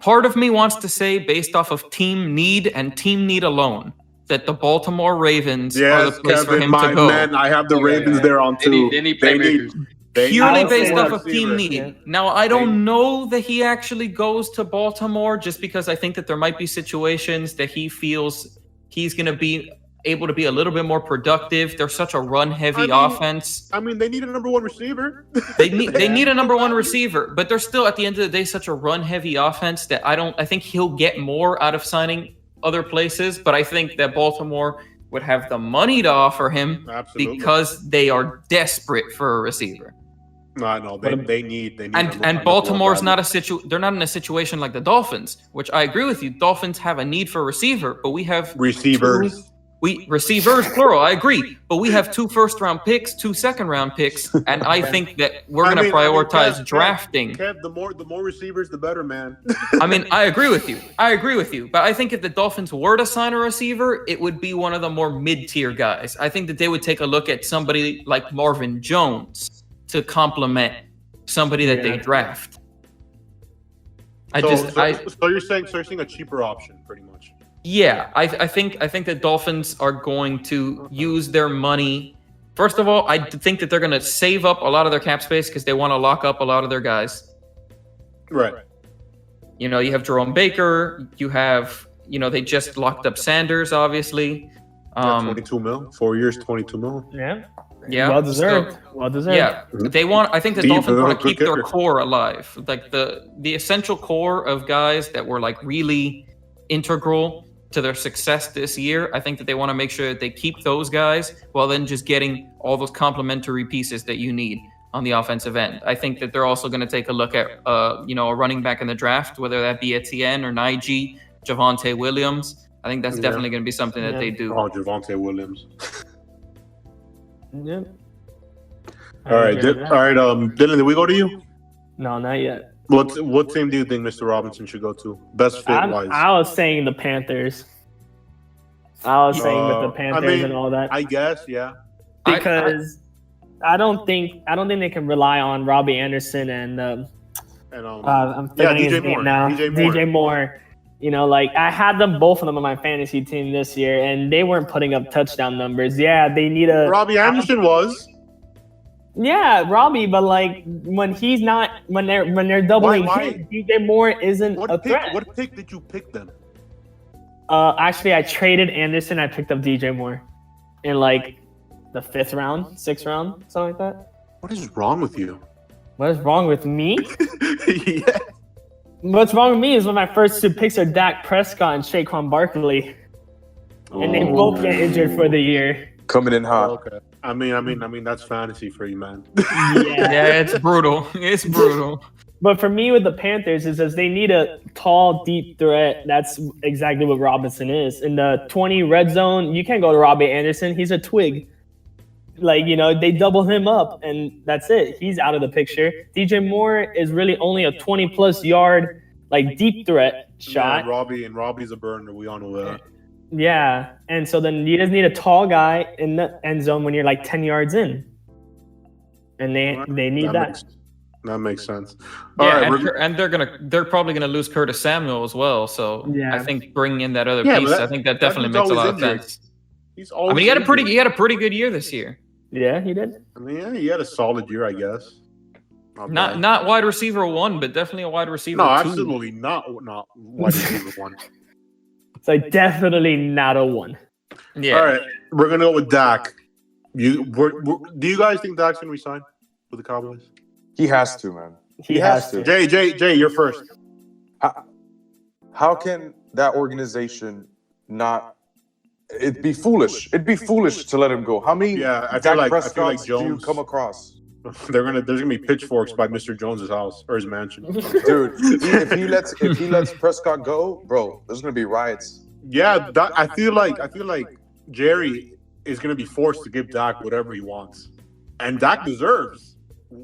part of me wants to say, based off of team need and team need alone, that the Baltimore Ravens are Yes, the place for Kevin, him my to go. man. I have the Oh, yeah, Ravens yeah. there on They need- too. they need They playmakers. Purely I'll based say off that of team need. Yeah. Now, I don't know that he actually goes to Baltimore just because I think that there might be situations that he feels he's going to be able to be a little bit more productive. They're such a run-heavy I mean- offense. I mean, they need a number one receiver. They need a number one receiver, but they're still at the end of the day such a run-heavy offense that I think he'll get more out of signing other places, but I think that Baltimore would have the money to offer him Absolutely. because they are desperate for a receiver. No, they need. And Baltimore's not they're not in a situation like the Dolphins, which I agree with you. Dolphins have a need for a receiver, but we have receivers. receivers plural. I agree, but we have 2 first-round picks, 2 second-round picks, and I think that we're going to prioritize drafting. Kev, the more receivers, the better, man. I mean, I agree with you, but I think if the Dolphins were to sign a receiver, it would be one of the more mid-tier guys. I think that they would take a look at somebody like Marvin Jones to complement somebody that they draft. So you're saying a cheaper option, pretty much. Yeah, I think the Dolphins are going to use their money. First of all, I think that they're going to save up a lot of their cap space because they want to lock up a lot of their guys. Right. You have Jerome Baker. You have, they just locked up Sanders, obviously. 22 mil, 4 years, 22 mil. Yeah. Yeah, Well deserved. so- Well deserved. Yeah, I think the Deep, Dolphins want to good keep their kicker. core alive, like the essential core of guys that were like really integral to their success this year. I think that they want to make sure that they keep those guys while then just getting all those complementary pieces that you need on the offensive end. I think that they're also going to take a look at a running back in the draft, whether that be Etienne or Najee, Javonte Williams. I think that's definitely going to be something that they do. Oh, Javonte Williams. Yep. All right, Dylan, did we go to you? No, not yet. What team do you think Mr. Robinson should go to? Best fit wise. I was saying the Panthers. I was saying with the Panthers and all that I guess, yeah. because I don't think they can rely on Robbie Anderson and And I'm forgetting his DJ name Moore. now. DJ Moore. DJ Moore. You know, like I had both of them on my fantasy team this year, and they weren't putting up touchdown numbers. Yeah, they need a Robbie Anderson was. Yeah, Robbie, but like when they're doubling him, DJ Moore isn't a threat. What pick did you pick them? Actually, I traded Anderson. I picked up DJ Moore in like the 5th round, 6th round, something like that. What is wrong with you? What is wrong with me? Yeah. What's wrong with me is when my first 2 picks are Dak Prescott and Saquon Barkley, and they both get injured for the year. Coming in hot. Okay. I mean, that's fantasy for you, man. Yeah, it's brutal. It's brutal. But for me with the Panthers is as they need a tall, deep threat. That's exactly what Robinson is. In the 20 red zone, you can't go to Robbie Anderson. He's a twig. Like, you know, they double him up, and that's it. He's out of the picture. DJ Moore is really only a 20-plus yard, like, deep threat shot. Yeah, Robbie's a burner. We all know that. Yeah, and so then you just need a tall guy in the end zone when you're, like, 10 yards in. And they need that. That makes sense. Yeah, and they're probably gonna lose Curtis Samuel as well. So yeah. I think bringing in that other piece, I think that definitely makes a lot of sense. He's always. I mean, he had a pretty good year this year. Yeah, he did. I mean, yeah, he had a solid year, I guess. Not wide receiver 1, but definitely a wide receiver 2. No, absolutely not wide receiver 1. It's like definitely not a 1. Yeah. All right, we're gonna go with Dak. Do you guys think Dak's gonna resign with the Cowboys? He has to, man. He has to. Jay, you're first. How can that organization not? It'd be foolish. It'd be foolish to let him go. How many Dak Prescotts do you come across? There's gonna be pitchforks by Mr. Jones's house or his mansion. Dude, if he lets Prescott go, bro, there's gonna be riots. Yeah, I feel like Jerry is gonna be forced to give Dak whatever he wants, and Dak deserves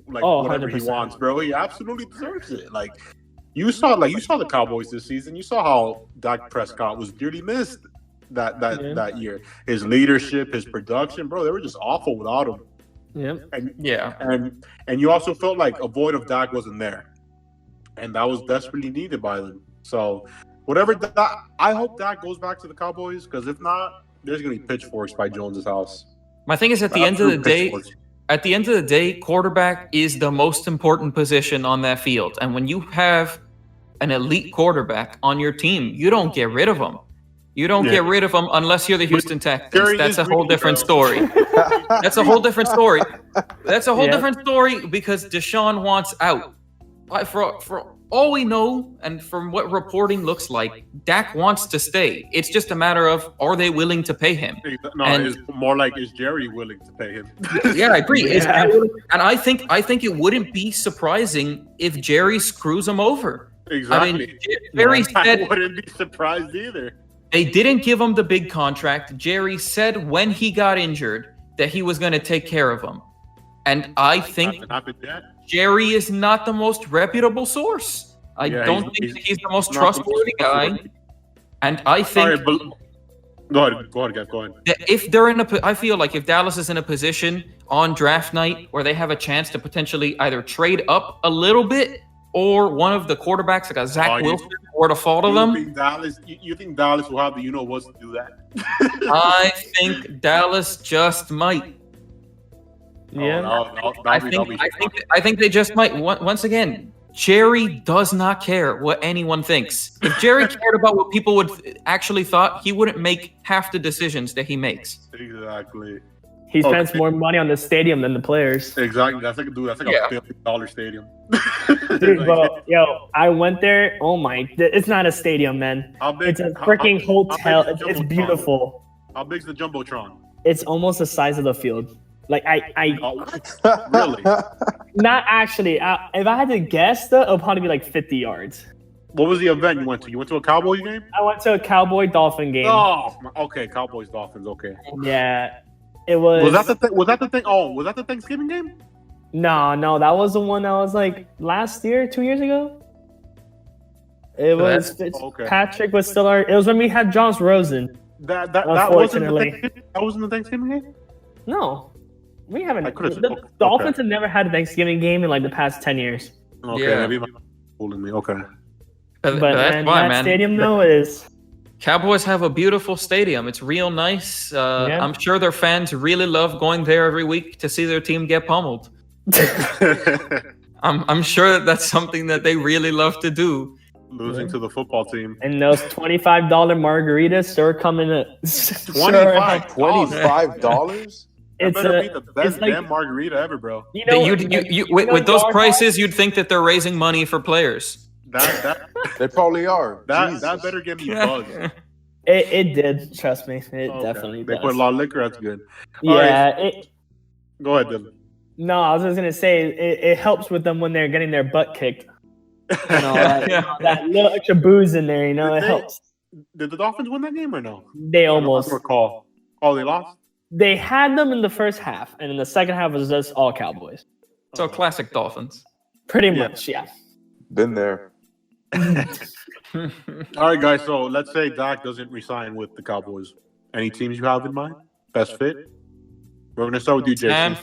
whatever 100%. he wants, bro. He absolutely deserves it. Like you saw the Cowboys this season. You saw how Dak Prescott was dearly missed that year. His leadership, his production, bro, they were just awful without him. Yep. And you also felt like a void of Dak wasn't there, and that was desperately needed by them. So whatever, I hope Dak goes back to the Cowboys, because if not, there's gonna be pitchforks by Jones's house. My thing is, at the end of the day, quarterback is the most important position on that field, and when you have an elite quarterback on your team, you don't get rid of him. You don't get rid of them unless you're the Houston Texans. That's a whole different story. That's a whole different story. That's a whole different story because Deshaun wants out. For all we know, and from what reporting looks like, Dak wants to stay. It's just a matter of, are they willing to pay him? No, it's more like, is Jerry willing to pay him? Yeah, I agree. And I think it wouldn't be surprising if Jerry screws him over. Exactly. I mean, Jerry said, I wouldn't be surprised either. They didn't give him the big contract. Jerry said when he got injured that he was going to take care of him. And I think Jerry is not the most reputable source. I don't think he's the most trustworthy guy. And I think... Go ahead. If they're I feel like if Dallas is in a position on draft night where they have a chance to potentially either trade up a little bit or one of the quarterbacks like a Zach Wilson or to fall to them. You think Dallas will have the you-know-what's to do that? I think Dallas just might. Yeah. I think they just might. Once again, Jerry does not care what anyone thinks. If Jerry cared about what people would actually thought, he wouldn't make half the decisions that he makes. Exactly. He spends more money on the stadium than the players. Exactly. That's like a $50 stadium. Dude, but I went there. Oh my! It's not a stadium, man. It's a freaking hotel. It's beautiful. How big's the jumbotron? It's almost the size of the field. Like Really? Not actually. If I had to guess, though, it'll probably be like 50 yards. What was the event you went to? You went to a Cowboys game? I went to a Cowboy-Dolphin game. Oh, okay. Cowboys-Dolphins. Okay. Yeah. It was. Was that the thing? Was that the thing? Oh, was that the Thanksgiving game? No, that was the one that was like last year, 2 years ago. It was. Patrick was still our. It was when we had Josh Rosen. That wasn't the Thanksgiving game. No, we haven't. The Dolphins have never had a Thanksgiving game in like the past 10 years. Okay, maybe fooling me. Okay. But that's why, that man. stadium though is. Cowboys have a beautiful stadium. It's real nice. I'm sure their fans really love going there every week to see their team get pummeled. I'm sure that's something that they really love to do. Losing to the football team. And those $25 margaritas are coming up. $25? It better be the best damn margarita ever, bro. You know, with those prices, you'd think that they're raising money for players. They probably are. That better get me buzzed. It did. Trust me, it definitely They does. put a lot of liquor. That's good. Yeah. Go ahead, Dylan. No, I was just gonna say it helps with them when they're getting their butt kicked. You know, that little extra booze in there. You know, it helps. Did the Dolphins win that game or no? They almost. I don't recall. Oh, they lost. They had them in the first half, and in the second half was just all Cowboys. So classic Dolphins. Pretty much, yeah. Been there. All right, guys. So let's say Dak doesn't resign with the Cowboys. Any teams you have in mind? Best fit? We're gonna start with you, Jason.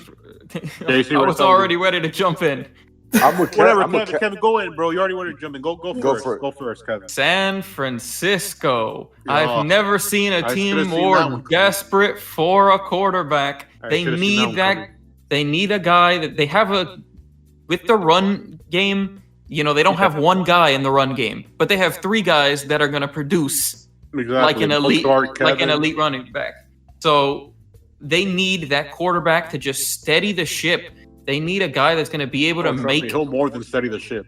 I was already ready to jump in. I'm with Whatever, Kevin, go in, bro. You already wanted to jump in. Go first. Go first, Kevin. San Francisco. Oh, I've never seen a team more desperate for a quarterback. They need that. They need a guy that they have with the run game. You know, they don't have one guy in the run game, but they have three guys that are going to produce like an elite running back. So they need that quarterback to just steady the ship. They need a guy that's going to be able to make. He'll more than steady the ship.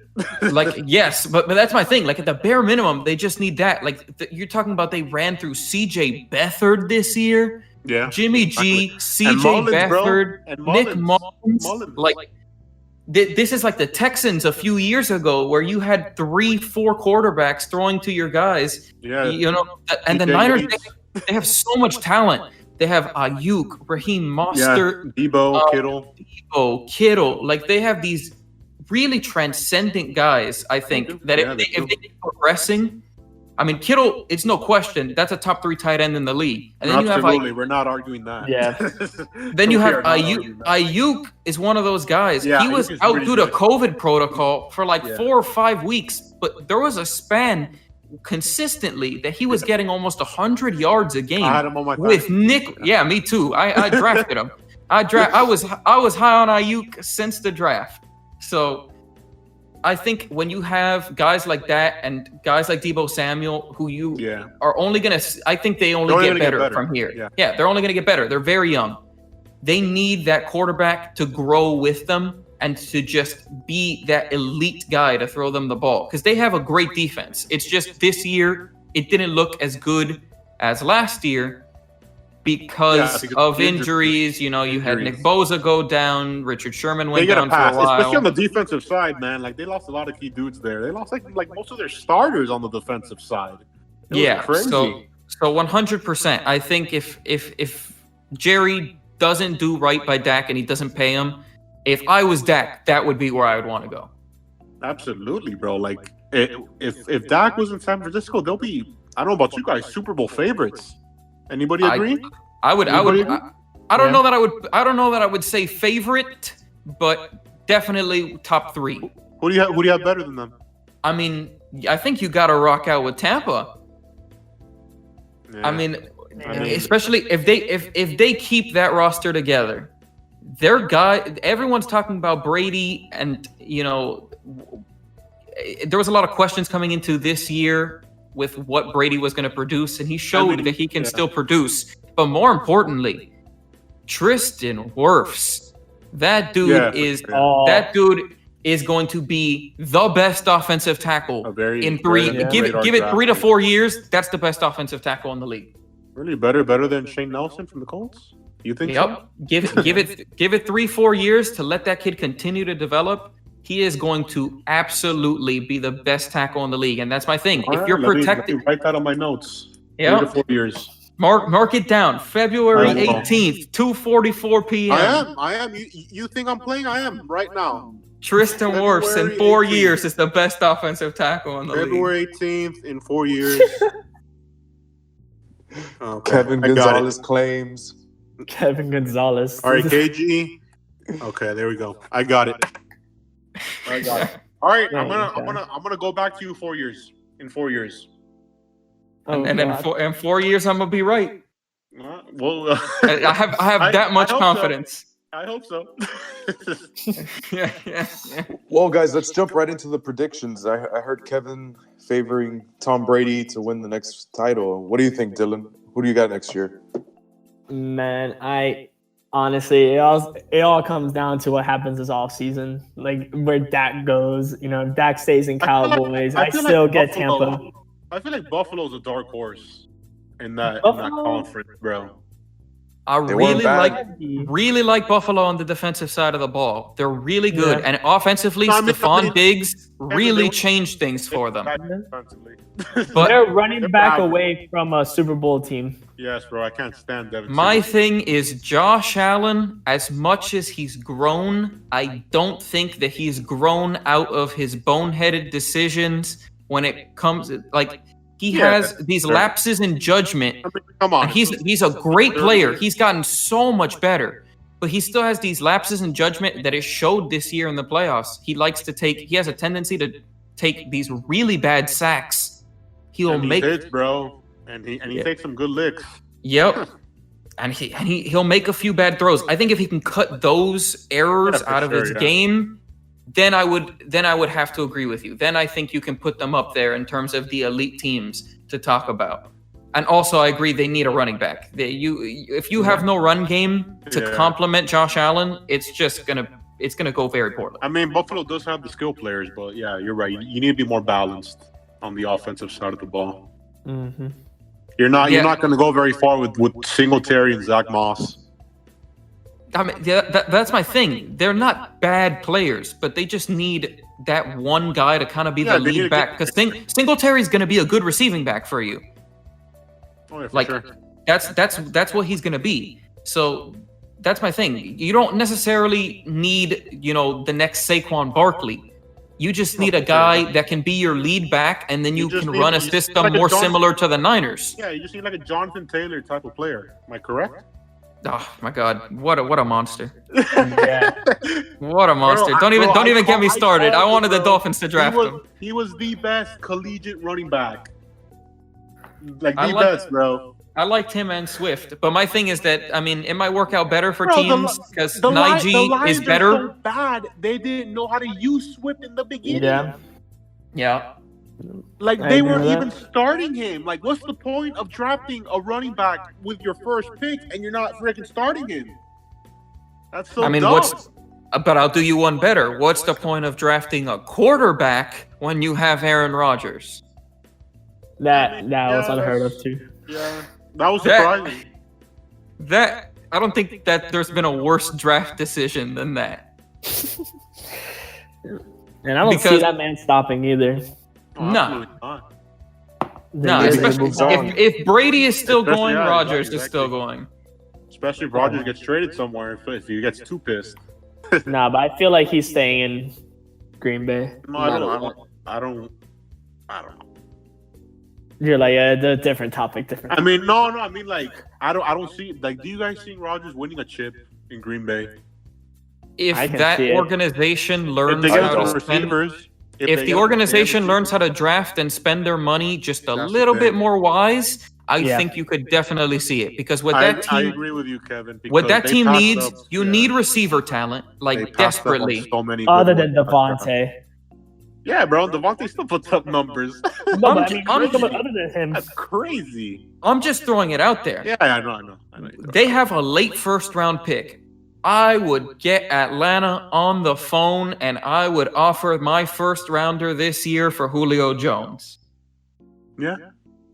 Yes, but that's my thing. Like at the bare minimum, they just need that. Like you're talking about, they ran through C.J. Beathard this year. Yeah, Jimmy G, C.J. Beathard, Nick Mullins. Like this is like the Texans a few years ago, where you had 3-4 quarterbacks throwing to your guys. Yeah, you know, and the Niners, they have so much talent. They have Ayuk, Raheem Mostert, Debo, Kittle. Like they have these really transcendent guys. I think that if they keep progressing, I mean, Kittle, it's no question that's a top 3 tight end in the league. And then absolutely, we're not arguing that. Yeah. Then you have Ayuk. Ayuk is one of those guys. He was out due to COVID protocol for like 4 or 5 weeks, but there was a span consistently that he was getting almost 100 yards a game. I had him on my with Nick. Yeah, me too. I drafted him. I was high on Ayuk since the draft. So I think when you have guys like that and guys like Deebo Samuel, who you are only gonna, I think they only get better from here. Yeah, they're only gonna get better. They're very young. They need that quarterback to grow with them and to just be that elite guy to throw them the ball, because they have a great defense. It's just this year it didn't look as good as last year because of injuries. You know, you had Nick Bosa go down, Richard Sherman went down for a while. Especially on the defensive side, man. Like they lost a lot of key dudes there. They lost like most of their starters on the defensive side. Crazy. So 100%. I think if Jerry doesn't do right by Dak and he doesn't pay him, if I was Dak, that would be where I would want to go. Absolutely, bro. Like if Dak was in San Francisco, they'll be, I don't know about you guys, Super Bowl favorites. Anybody agree? I don't know that I would say favorite, but definitely top 3. Who do you have better than them? I mean, I think you got to rock out with Tampa. Yeah. I mean, especially if they keep that roster together. Their guy, everyone's talking about Brady, and you know, there was a lot of questions coming into this year with what Brady was going to produce, and he showed that he can still produce. But more importantly, Tristan Wirfs, that dude is going to be the best offensive tackle in 3. Give it 3 to 4 years. That's the best offensive tackle in the league. Really, better than Shane Nelson from the Colts? You think so? Give it 3-4 years to let that kid continue to develop. He is going to absolutely be the best tackle in the league, and that's my thing. If you're protected, let me write that on my notes. 3 to 4 years. Mark it down. February 18th, 2:44 p.m. I am. You think I'm playing? I am right now. Tristan Wirfs in 4 years is the best offensive tackle in the league. February 18th in 4 years. Okay. Kevin Gonzalez claims. Kevin Gonzalez. All right, KG. Okay, there we go. I got it. All right, I'm gonna go back to you 4 years. in 4 years. Oh, and then God. in 4 years, I'm gonna be right. Well, I have that much hope confidence. I hope so. Yeah. Well, guys, let's jump right into the predictions. I heard Kevin favoring Tom Brady to win the next title. What do you think, Dylan? Who do you got next year? Man, I honestly, it all comes down to what happens this offseason. Like where Dak goes. You know, if Dak stays in Cowboys, I feel still like get Buffalo- Tampa. I feel like Buffalo's a dark horse in that Buffalo? conference, bro. I They weren't really like Buffalo on the defensive side of the ball. They're really good, Yeah. and offensively, No, I mean- Stephon Diggs they really were- changed things for them. Defensively. But They're running They're back bad. away from a Super Bowl team. Yes, bro. I can't stand Devin. my Singletary. thing is Josh Allen, as much as he's grown, I don't think that he's grown out of his boneheaded decisions when it comes like he Yeah, has these sure. lapses in judgment. I mean, come on. And he's a great player. He's gotten so much better. But he still has these lapses in judgment that it showed this year in the playoffs. He has a tendency to take these really bad sacks. He'll And he make hits, bro, and he Yeah. takes some good licks. Yep. And he'll make a few bad throws. I think if he can cut those errors Yeah, for out of sure, his yeah. game, then I would have to agree with you. Then I think you can put them up there in terms of the elite teams to talk about. And also, I agree they need a running back. If you have no run game to Yeah. complement Josh Allen, it's gonna go very poorly. I mean, Buffalo does have the skill players, but yeah, you're right. You need to be more balanced on the offensive side of the ball. Mm-hmm. You're not Yeah. going to go very far with Singletary and Zach Moss. I mean, that's my thing. They're not bad players, but they just need that one guy to kind of be Yeah, the they need to lead back. get- Because Singletary's going to be a good receiving back for you. Oh, yeah, for Like sure. that's what he's going to be. So that's my thing. You don't necessarily need the next Saquon Barkley. You just need a guy that can be your lead back, and then you You just can need- run a you just system like a more Jonathan- similar to the Niners. Yeah, you just need like a Jonathan Taylor type of player. Am I correct? Oh my God, what a monster! Yeah. What a monster! Bro, Don't even get me I started. I called wanted it, the bro. Dolphins to draft him. He was the best collegiate running back. Like I the like- best, bro. I liked him and Swift, but my thing is that it might work out better for Bro, teams because The Najee Lions is are better. so bad. They didn't know how to use Swift in the beginning. Yeah. Yeah, Like I they agree weren't with even that. starting him. Like, what's the point of drafting a running back with your first pick and you're not freaking starting him? That's so dumb. But I'll do you one better. What's the point of drafting a quarterback when you have Aaron Rodgers? That was Yeah, unheard of too. Yeah, that was That- surprising. That I don't think that there's been a worse draft decision than that. And I don't see Because- that man stopping either. Oh, No. absolutely not. No, Maybe especially they move on. if Brady is still Especially- going, yeah, Rodgers is exactly. still going. Especially if Rodgers gets traded somewhere if he gets too pissed. Nah, but I feel like he's staying in Green Bay. No, I don't know. You're like the different topic, different. I mean, no. I mean, like, I don't see. Like, do you guys see Rodgers winning a chip in Green Bay? If I can that see it. organization If learns they I get how don't. to the spend, receivers, if the organization learns how to draft and spend their money just a That's little the bit thing. more wise, I Yeah. think you could definitely see it. Because what I that team agree with you, Kevin. what that because team they passed needs, up- you yeah, need receiver talent, they like passed up on desperately. So many Other good than ones. Devontae. Yeah, bro. Devontae still puts up numbers. No, but I mean, I'm- someone other than him. That's crazy. I'm just throwing it out there. Yeah, I know. They have a late first round pick. I would get Atlanta on the phone and I would offer my first rounder this year for Julio Jones. Yeah.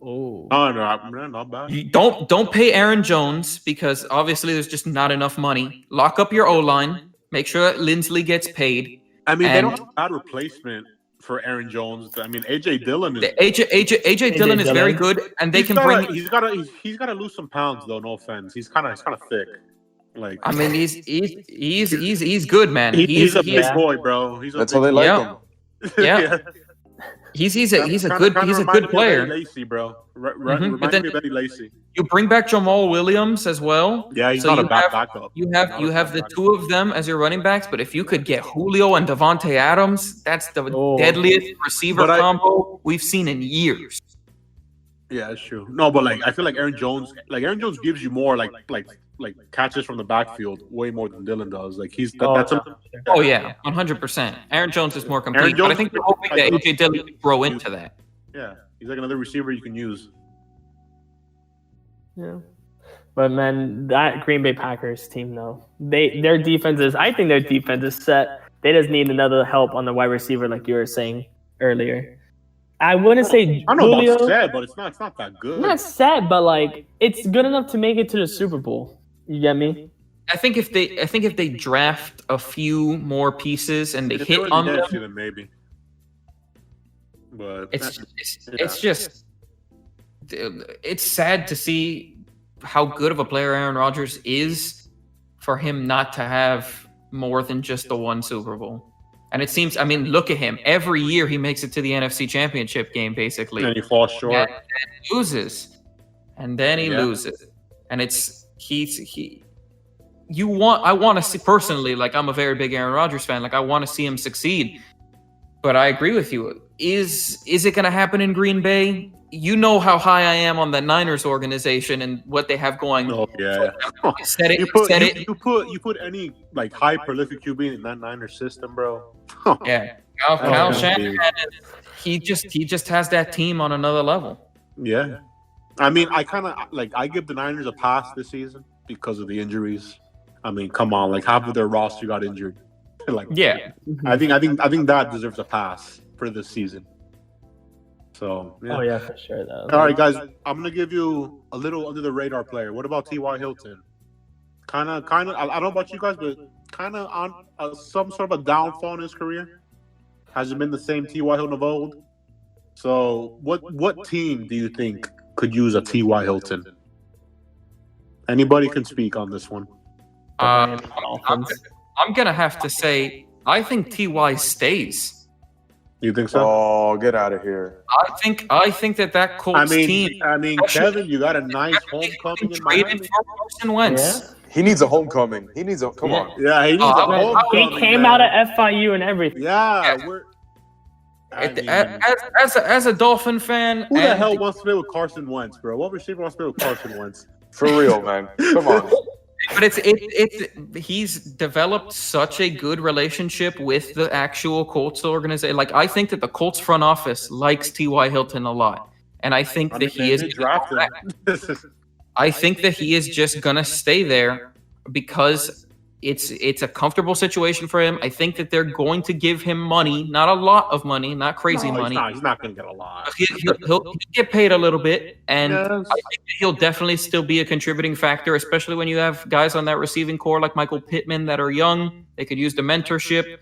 Oh. Oh no, not bad. You don't pay Aaron Jones because obviously there's just not enough money. Lock up your O-line. Make sure that Lindsley gets paid. I mean, they And- don't have a bad replacement for Aaron Jones. I mean, AJ Dillon is. The AJ Dillon is very good, and they can bring. He's got to lose some pounds though. No offense, he's kind of thick. Like, I mean, he's good, man. he's a big yeah. boy, bro. He's a That's big how they like Yeah. him. Yeah. He's a good player. Lacy, bro. But Reminds then me of Eddie Lacy. you bring back Jamal Williams as well. Yeah, he's so not you a bad have, backup. You have the two of them as your running backs, but if you could get Julio and Devontae Adams, that's the deadliest receiver combo we've seen in years. Yeah, that's true. No, but I feel like Aaron Jones gives you more like catches from the backfield way more than Dylan does. Like that's 100%. Aaron Jones is more complete, but I think we're hoping that AJ Dillon can grow into that. Yeah, he's like another receiver you can use. Yeah. But man, that Green Bay Packers team though, their defense is set. They just need another help on the wide receiver, like you were saying earlier. I wouldn't say I don't know Julio, about set, but it's not that good. Not set, but it's good enough to make it to the Super Bowl. You get me? I think if they draft a few more pieces and they hit on them, then maybe. But it's sad to see how good of a player Aaron Rodgers is for him not to have more than just the one Super Bowl. And it seems, look at him. Every year he makes it to the NFC Championship game, basically. And he falls short. And loses. And then he loses. And I want to see, personally, I'm a very big Aaron Rodgers fan. I want to see him succeed. But I agree with you. Is it going to happen in Green Bay? You know how high I am on the Niners organization and what they have going. Oh yeah, You put any high prolific QB in that Niners system, bro. Yeah, Kyle Shanahan. He just has that team on another level. Yeah, I kind of I give the Niners a pass this season because of the injuries. Come on, half of their roster got injured. I think that deserves a pass for this season. So yeah. Oh yeah, for sure though. All right, guys, I'm gonna give you a little under the radar player. What about T.Y. Hilton? Kind of. I don't know about you guys, but kind of on some sort of a downfall in his career. Hasn't been the same T.Y. Hilton of old. So what team do you think could use a T.Y. Hilton? Anybody can speak on this one. I'm gonna have to say I think T.Y. stays. You think so? Oh, get out of here! I think that Colts team. Kevin, you got a nice homecoming in Miami. For Carson Wentz. Yeah. He needs a homecoming. Come on. Yeah, he needs a homecoming. He came out of FIU and everything. Yeah. As a Dolphin fan, who the hell wants to play with Carson Wentz, bro? What receiver wants to play with Carson Wentz? For real, man. Come on. But he's developed such a good relationship with the actual Colts organization. I think that the Colts front office likes T.Y. Hilton a lot, and I think that he is. I think that he is just gonna stay there because it's a comfortable situation for him. I think that they're going to give him money, not a lot of money, not crazy money. He's not going to get a lot. He'll get paid a little bit, and I think that he'll definitely still be a contributing factor, especially when you have guys on that receiving core like Michael Pittman that are young. They could use the mentorship.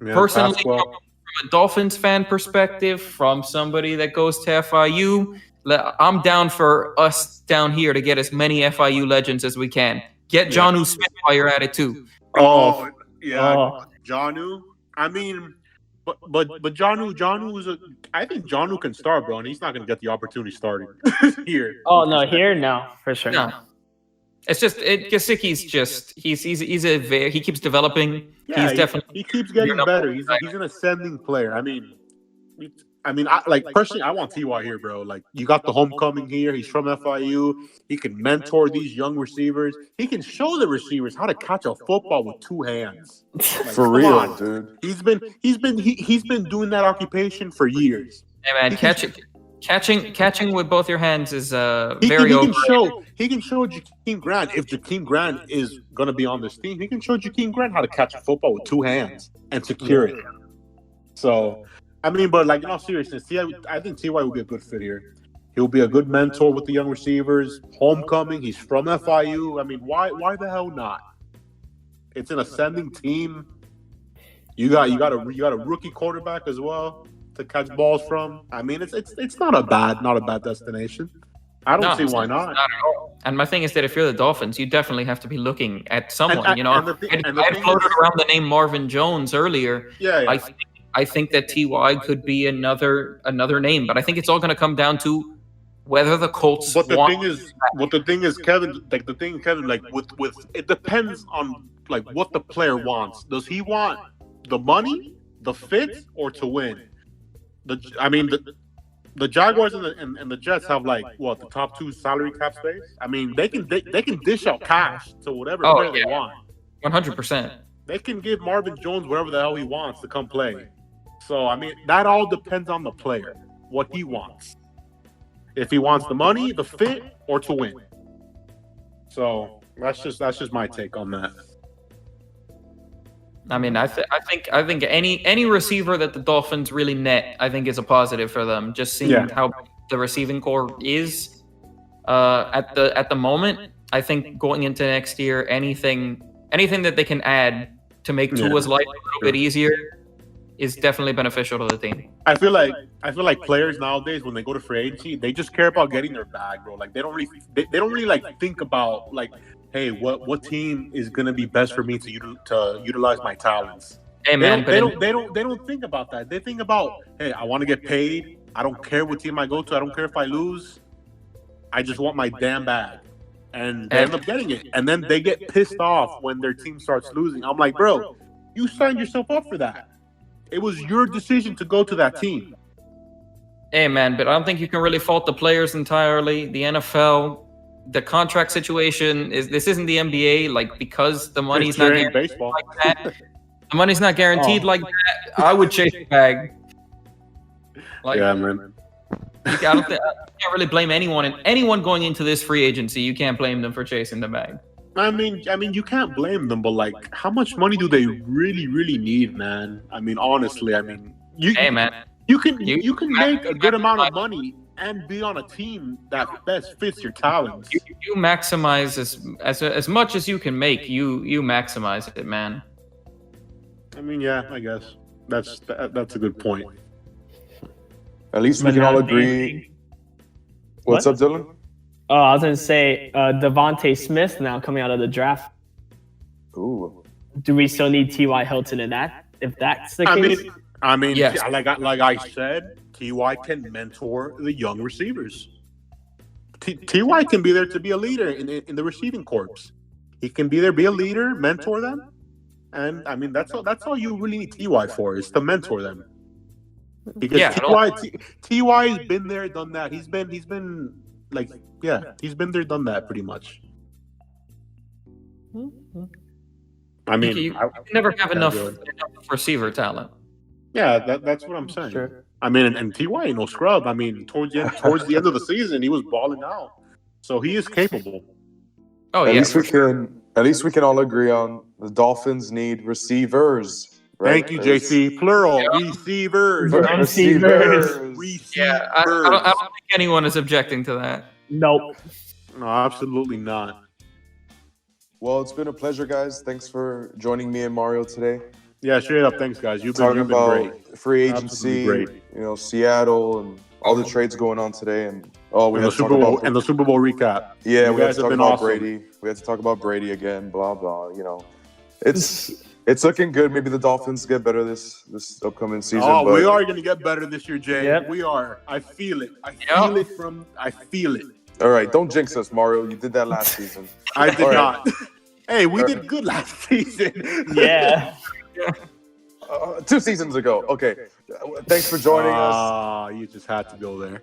Yeah, personally, from a Dolphins fan perspective, from somebody that goes to FIU, I'm down for us down here to get as many FIU legends as we can. Get Jonnu Smith while you're at it too. Oh, yeah, Jonnu. But Jonnu is I think Jonnu can start, bro, and he's not going to get the opportunity starting here. Oh no, here no, for sure. No, it's just Gesicki's he keeps developing. Yeah, he keeps getting better. He's an ascending player. Personally, I want T.Y. here, bro. You got the homecoming here. He's from FIU. He can mentor these young receivers. He can show the receivers how to catch a football with two hands. For real, dude. He's been doing that occupation for years. Hey man, catching with both your hands is very overrated. He can show Jakeem Grant, if Jakeem Grant is gonna be on this team, he can show Jakeem Grant how to catch a football with two hands and secure it. So but in all seriousness, I think T.Y. will be a good fit here. He'll be a good mentor with the young receivers. Homecoming, he's from FIU. Why the hell not? It's an ascending team. You got a rookie quarterback as well to catch balls from. It's not a bad destination. I don't see why not. Not at all. And my thing is that if you're the Dolphins, you definitely have to be looking at someone. I floated around the name Marvin Jones earlier. Yeah. I think that Ty could be another name, but I think it's all going to come down to whether the Colts. But the thing is, Kevin. Like the thing, Kevin. Like with it depends on like what the player wants. Does he want the money, the fit, or to win? The Jaguars and the Jets have like what, the top 2 salary cap space. I mean, they can dish out cash to whatever player they want. 100%. They can give Marvin Jones whatever the hell he wants to come play. So I mean, that all depends on the player, what he wants. If he wants the money, the fit, or to win. So that's just my take on that. I mean, I think any receiver that the Dolphins really net, I think is a positive for them. Just seeing how the receiving core is at the moment. I think going into next year, anything that they can add to make Tua's life a little bit easier is definitely beneficial to the team. I feel like players nowadays, when they go to free agency, they just care about getting their bag, bro. Like they don't really like think about like, hey, what team is gonna be best for me to utilize my talents. Hey man, they don't think about that. They think about, hey, I want to get paid. I don't care what team I go to. I don't care if I lose. I just want my damn bag. And they end up getting it. And then they get pissed off when their team starts losing. I'm like, bro, you signed yourself up for that. It was your decision to go to that team. Hey man, but I don't think you can really fault the players entirely. The NFL, the contract situation this isn't the NBA, like, because the money's not guaranteed baseball like that. The money's not guaranteed like that. I would chase the bag. Like, yeah, man. I can't really blame anyone going into this free agency. You can't blame them for chasing the bag. I mean, you can't blame them, but like, how much money do they really need, man? I mean, honestly, I mean, you can make a good amount of money and be on a team that best fits your talents. You maximize as much as you can make. You maximize it, man. I mean, yeah, I guess that's a good point. At least we can all agree. What's up, Dylan? Oh, I was going to say Devontae Smith now coming out of the draft. Ooh. Do we still need T.Y. Hilton in that? If that's the case? I mean, yes. like I said, T.Y. can mentor the young receivers. T.Y. can be there to be a leader in the receiving corps. He can be there, be a leader, mentor them. And I mean, that's all you really need T.Y. for, is to mentor them. Because T.Y. has been there, done that. He's been like, he's been there, done that pretty much. I mean, you never have enough receiver talent. Yeah, that's what I'm saying. Sure. I mean, and T.Y. ain't no scrub. I mean, towards the end of the season, he was balling out. So he is capable. Oh, at least we can all agree on the Dolphins need receivers. Right? Thank you, JC. Plural. Yeah. Receivers. Yeah, I don't think anyone is objecting to that. Nope. No, absolutely not. Well, it's been a pleasure, guys. Thanks for joining me and Mario today. Yeah, straight up. Thanks, guys. You've been great. Free agency, Seattle, and all the trades going on today, and the Super Bowl recap. Yeah, we had to talk about Brady. We had to talk about Brady again. Blah blah. It's looking good. Maybe the Dolphins get better this upcoming season. Oh, we are going to get better this year, Jay. Yep. We are. I feel it. I feel it. All right, don't jinx us, Mario. You did that last season. I did not. Hey, we did good last season. Yeah. 2 seasons ago. Okay. Thanks for joining us. You just had to go there.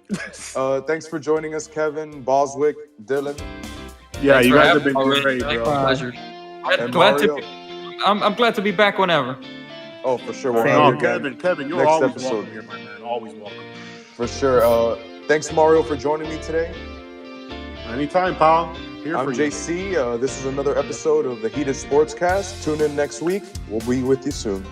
Thanks for joining us, Kevin, Boswick, Dylan. Yeah, Thanks you guys have been great, bro. Pleasure. I'm glad to be back whenever. Oh, for sure. Kevin, you're always welcome here, my man. Always welcome. For sure. Thanks, Mario, for joining me today. Anytime, pal. I'm JC. This is another episode of the HEAT'D Sportscast. Tune in next week. We'll be with you soon.